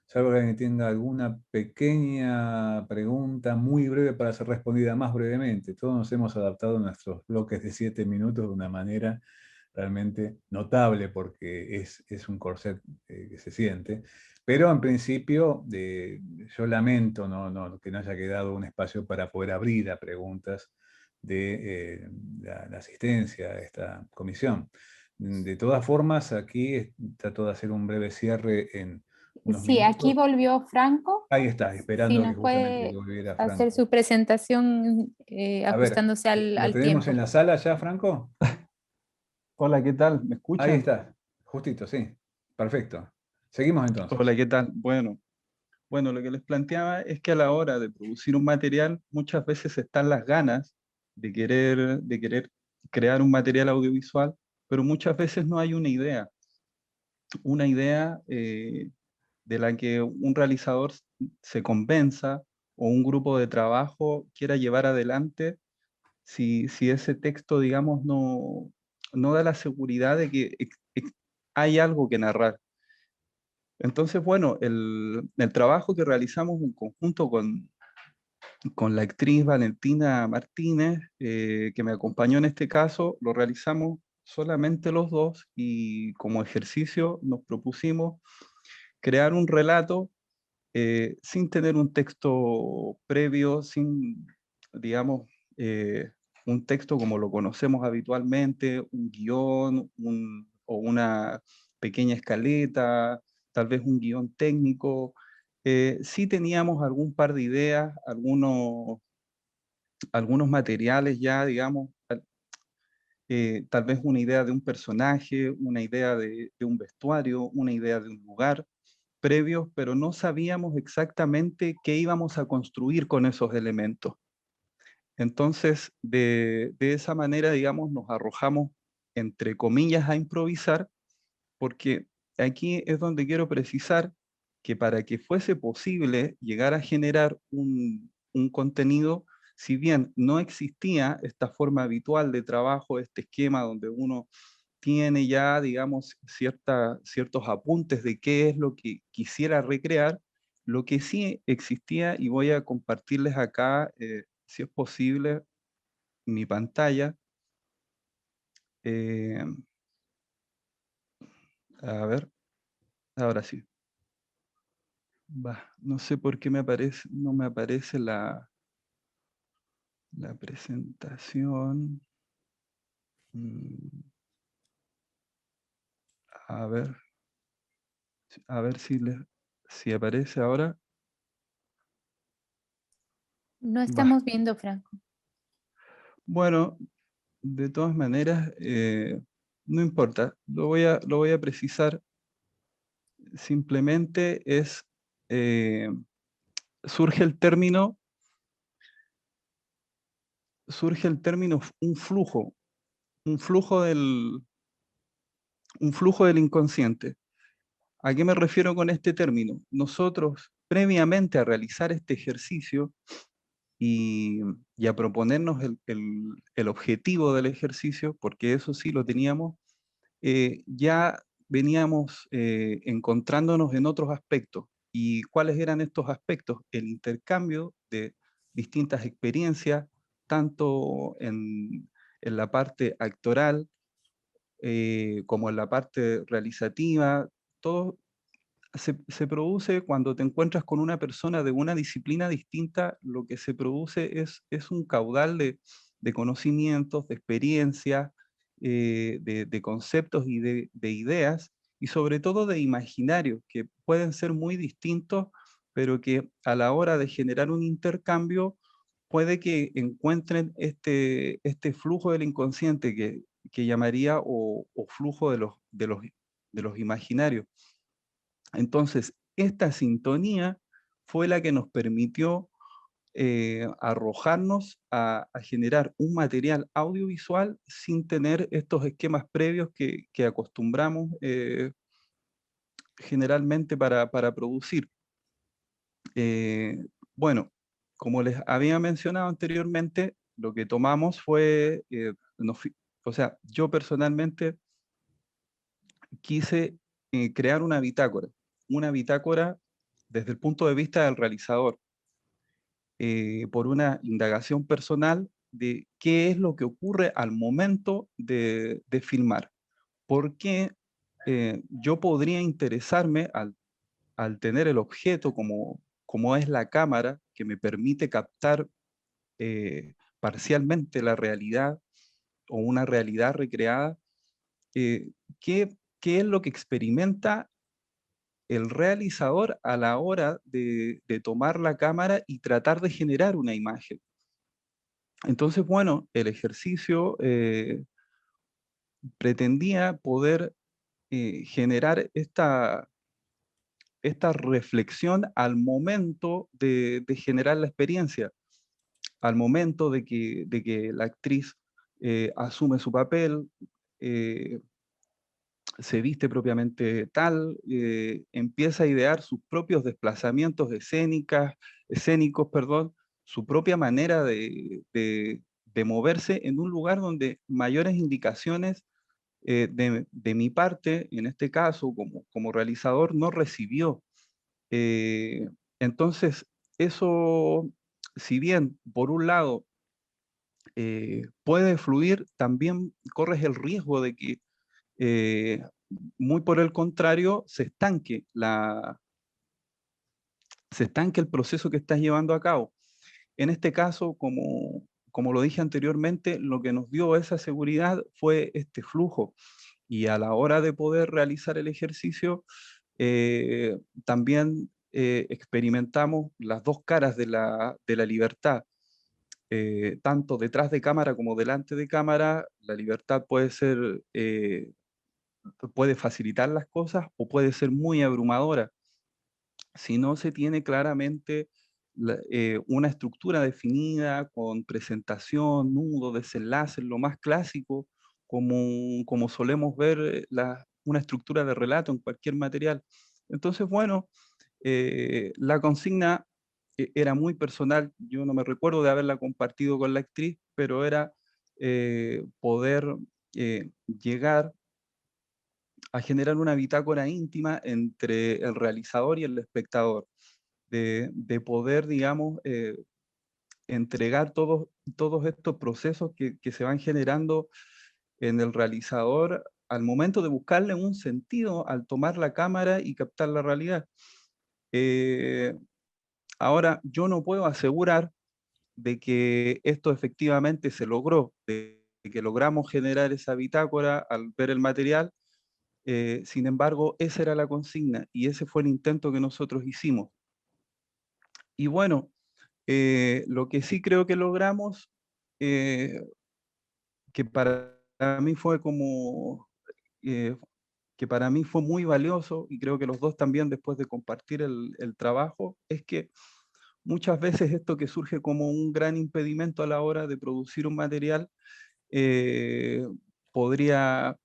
salvo que alguien tenga alguna pequeña pregunta muy breve para ser respondida más brevemente. Todos nos hemos adaptado a nuestros bloques de 7 minutos de una manera realmente notable porque es un corset que se siente. Pero en principio, yo lamento que no haya quedado un espacio para poder abrir a preguntas de la asistencia a esta comisión. De todas formas, aquí trato de hacer un breve cierre en unos sí, aquí minutos. volvió Franco. Ahí está, Si esperando que nos justamente puede volviera hacer Franco. su presentación A ver, ajustándose ¿lo al tenemos en tiempo. la sala ya, Franco? Hola, ¿qué tal? ¿Me Ahí escuchan? está, justito, sí. Perfecto. Seguimos entonces. Hola, ¿qué tal? Bueno, lo que les planteaba es que a la hora de producir un material, muchas veces están las ganas de querer crear un material audiovisual, pero muchas veces no hay una idea de la que un realizador se convenza o un grupo de trabajo quiera llevar adelante si ese texto, digamos, no da la seguridad de que hay algo que narrar. Entonces, bueno, el trabajo que realizamos en conjunto con la actriz Valentina Martínez, que me acompañó en este caso, lo realizamos solamente los dos y como ejercicio nos propusimos crear un relato sin tener un texto previo, sin, digamos, un texto como lo conocemos habitualmente, un guión o una pequeña escaleta, tal vez un guión técnico. Sí teníamos algún par de ideas, algunos materiales ya, digamos, tal vez una idea de un personaje, una idea de un vestuario, una idea de un lugar previos, pero no sabíamos exactamente qué íbamos a construir con esos elementos. Entonces, de esa manera, digamos, nos arrojamos, entre comillas, a improvisar, porque aquí es donde quiero precisar que para que fuese posible llegar a generar un contenido, si bien no existía esta forma habitual de trabajo, este esquema donde uno tiene ya, digamos, ciertos apuntes de qué es lo que quisiera recrear, lo que sí existía, y voy a compartirles acá, si es posible, mi pantalla. Eh, a ver, ahora sí. No sé por qué no me aparece la presentación. A ver si les... Si aparece ahora. No estamos viendo, Franco. Bueno, de todas maneras, no importa, lo voy a precisar. Simplemente es, surge el término un flujo del inconsciente. ¿A qué me refiero con este término? Nosotros, previamente a realizar este ejercicio y a proponernos el objetivo del ejercicio, porque eso sí lo teníamos, ya veníamos encontrándonos en otros aspectos. ¿Y cuáles eran estos aspectos? El intercambio de distintas experiencias, tanto en la parte actoral como en la parte realizativa. Todo se produce cuando te encuentras con una persona de una disciplina distinta. Lo que se produce es un caudal de conocimientos, de experiencias, de conceptos y de ideas, y sobre todo de imaginarios, que pueden ser muy distintos, pero que a la hora de generar un intercambio puede que encuentren este flujo del inconsciente que llamaría o flujo de los imaginarios. Entonces, esta sintonía fue la que nos permitió arrojarnos a generar un material audiovisual sin tener estos esquemas previos que acostumbramos generalmente para producir. Bueno, como les había mencionado anteriormente, lo que tomamos fue, o sea, yo personalmente quise crear una bitácora desde el punto de vista del realizador, por una indagación personal de qué es lo que ocurre al momento de filmar. ¿Por qué yo podría interesarme al tener el objeto como es la cámara, que me permite captar parcialmente la realidad o una realidad recreada? ¿Qué es lo que experimenta el realizador a la hora de tomar la cámara y tratar de generar una imagen? Entonces, bueno, el ejercicio pretendía poder generar esta reflexión al momento de generar la experiencia, al momento de que la actriz asume su papel, se viste propiamente tal, empieza a idear sus propios desplazamientos escénicos, perdón, su propia manera de moverse en un lugar donde mayores indicaciones de mi parte, en este caso, como realizador, no recibió. Entonces, eso, si bien por un lado puede fluir, también corres el riesgo de que muy por el contrario se estanque el proceso que estás llevando a cabo. En este caso, como lo dije anteriormente, lo que nos dio esa seguridad fue este flujo. Y a la hora de poder realizar el ejercicio, también experimentamos las dos caras de la libertad. Tanto detrás de cámara como delante de cámara, la libertad puede ser, puede facilitar las cosas o puede ser muy abrumadora. Si no se tiene claramente una estructura definida con presentación, nudo, desenlace, lo más clásico, como solemos ver una estructura de relato en cualquier material. Entonces, bueno, la consigna era muy personal. Yo no me recuerdo de haberla compartido con la actriz, pero era poder llegar a generar una bitácora íntima entre el realizador y el espectador, de poder, digamos, entregar todos estos procesos que se van generando en el realizador al momento de buscarle un sentido al tomar la cámara y captar la realidad. Ahora, yo no puedo asegurar de que esto efectivamente se logró, de que logramos generar esa bitácora al ver el material, Sin embargo, esa era la consigna y ese fue el intento que nosotros hicimos. Y bueno, lo que sí creo que logramos, que para mí fue como, que para mí fue muy valioso, y creo que los dos también después de compartir el trabajo, es que muchas veces esto que surge como un gran impedimento a la hora de producir un material, podría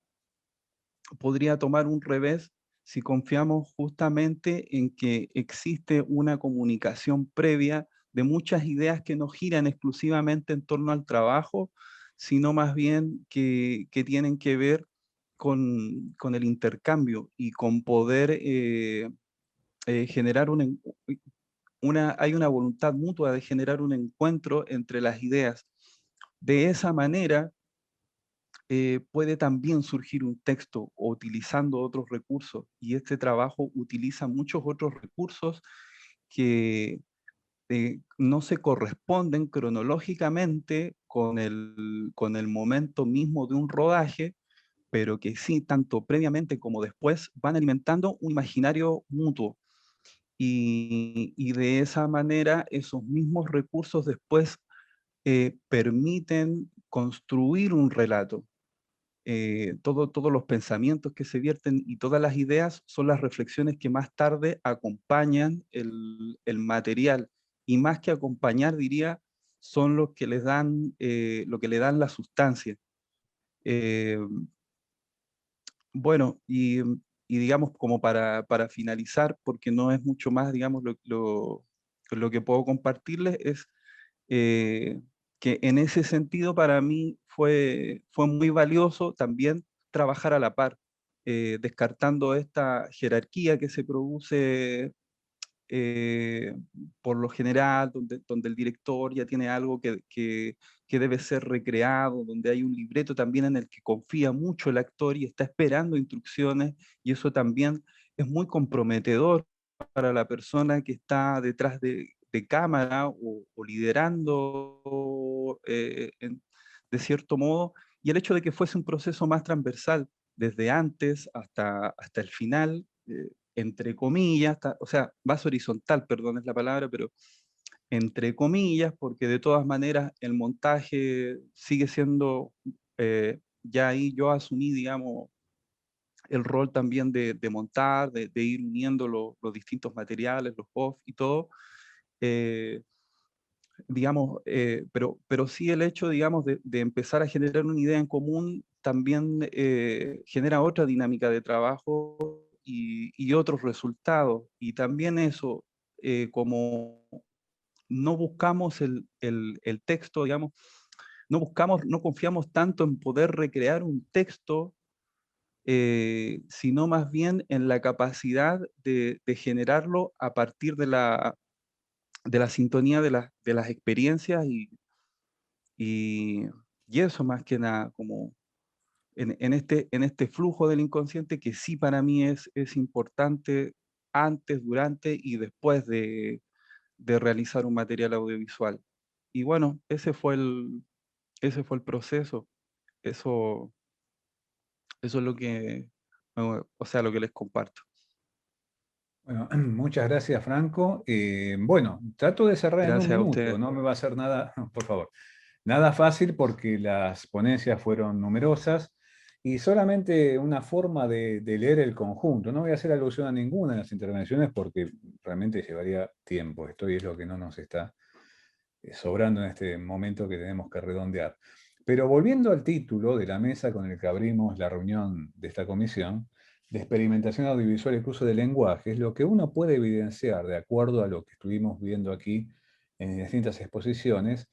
tomar un revés si confiamos justamente en que existe una comunicación previa de muchas ideas que no giran exclusivamente en torno al trabajo, sino más bien que tienen que ver con el intercambio y con poder generar hay una voluntad mutua de generar un encuentro entre las ideas. De esa manera, puede también surgir un texto o utilizando otros recursos, y este trabajo utiliza muchos otros recursos que no se corresponden cronológicamente con el momento mismo de un rodaje, pero que sí, tanto previamente como después, van alimentando un imaginario mutuo. Y de esa manera, esos mismos recursos después permiten construir un relato. Todos los pensamientos que se vierten y todas las ideas son las reflexiones que más tarde acompañan el material, y más que acompañar, diría, son los que les dan, lo que le dan la sustancia. Eh, bueno, y digamos como para finalizar, porque no es mucho más, digamos, lo que puedo compartirles es que en ese sentido para mí fue muy valioso también trabajar a la par, descartando esta jerarquía que se produce por lo general, donde el director ya tiene algo que debe ser recreado, donde hay un libreto también en el que confía mucho el actor y está esperando instrucciones, y eso también es muy comprometedor para la persona que está detrás de cámara o liderando de cierto modo, y el hecho de que fuese un proceso más transversal, desde antes hasta el final, entre comillas, o sea, más horizontal, perdón es la palabra, pero entre comillas, porque de todas maneras el montaje sigue siendo, ya ahí yo asumí, digamos, el rol también de montar, de ir uniendo los distintos materiales, los off y todo, digamos, pero sí el hecho, digamos, de empezar a generar una idea en común también genera otra dinámica de trabajo y otros resultados. Y también eso, como no buscamos el texto, digamos, no confiamos tanto en poder recrear un texto, sino más bien en la capacidad de generarlo a partir de la sintonía de las experiencias y, y eso más que nada, como en este flujo del inconsciente que sí para mí es importante antes, durante y después de realizar un material audiovisual. Y bueno, ese fue el proceso. Eso, eso es lo que, o sea, lo que les comparto. Bueno, muchas gracias, Franco. Bueno, trato de cerrar en un Gracias a minuto, ustedes. no me va a hacer nada, por favor, nada fácil porque las ponencias fueron numerosas y solamente una forma de leer el conjunto. No voy a hacer alusión a ninguna de las intervenciones porque realmente llevaría tiempo. Esto es lo que no nos está sobrando en este momento que tenemos que redondear. Pero volviendo al título de la mesa con el que abrimos la reunión de esta comisión, de experimentación audiovisual y uso de lenguajes, lo que uno puede evidenciar, de acuerdo a lo que estuvimos viendo aquí en distintas exposiciones,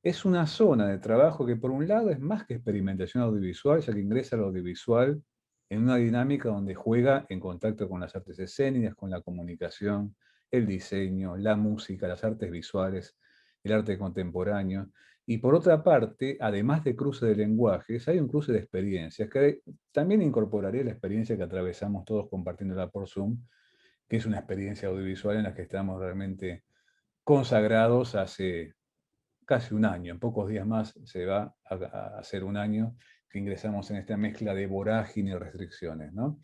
es una zona de trabajo que por un lado es más que experimentación audiovisual, ya que ingresa al audiovisual en una dinámica donde juega en contacto con las artes escénicas, con la comunicación, el diseño, la música, las artes visuales, el arte contemporáneo. Y por otra parte, además de cruce de lenguajes, hay un cruce de experiencias, que también incorporaría la experiencia que atravesamos todos compartiéndola por Zoom, que es una experiencia audiovisual en la que estamos realmente consagrados hace casi un año. En pocos días más se va a hacer un año que ingresamos en esta mezcla de vorágine y restricciones, ¿no?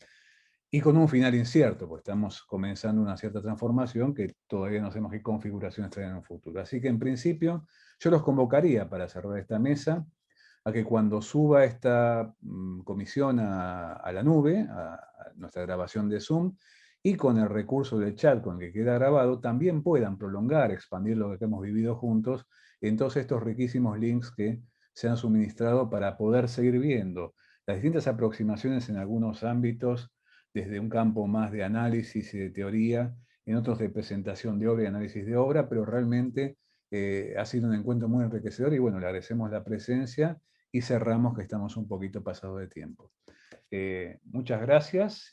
Y con un final incierto, pues estamos comenzando una cierta transformación que todavía no sabemos qué configuraciones traen en un futuro. Así que en principio yo los convocaría para cerrar esta mesa a que cuando suba esta comisión a la nube, a nuestra grabación de Zoom, y con el recurso del chat con el que queda grabado, también puedan prolongar, expandir lo que hemos vivido juntos en todos estos riquísimos links que se han suministrado para poder seguir viendo las distintas aproximaciones en algunos ámbitos, desde un campo más de análisis y de teoría, en otros de presentación de obra y análisis de obra, pero realmente ha sido un encuentro muy enriquecedor y bueno, le agradecemos la presencia y cerramos que estamos un poquito pasados de tiempo. Muchas gracias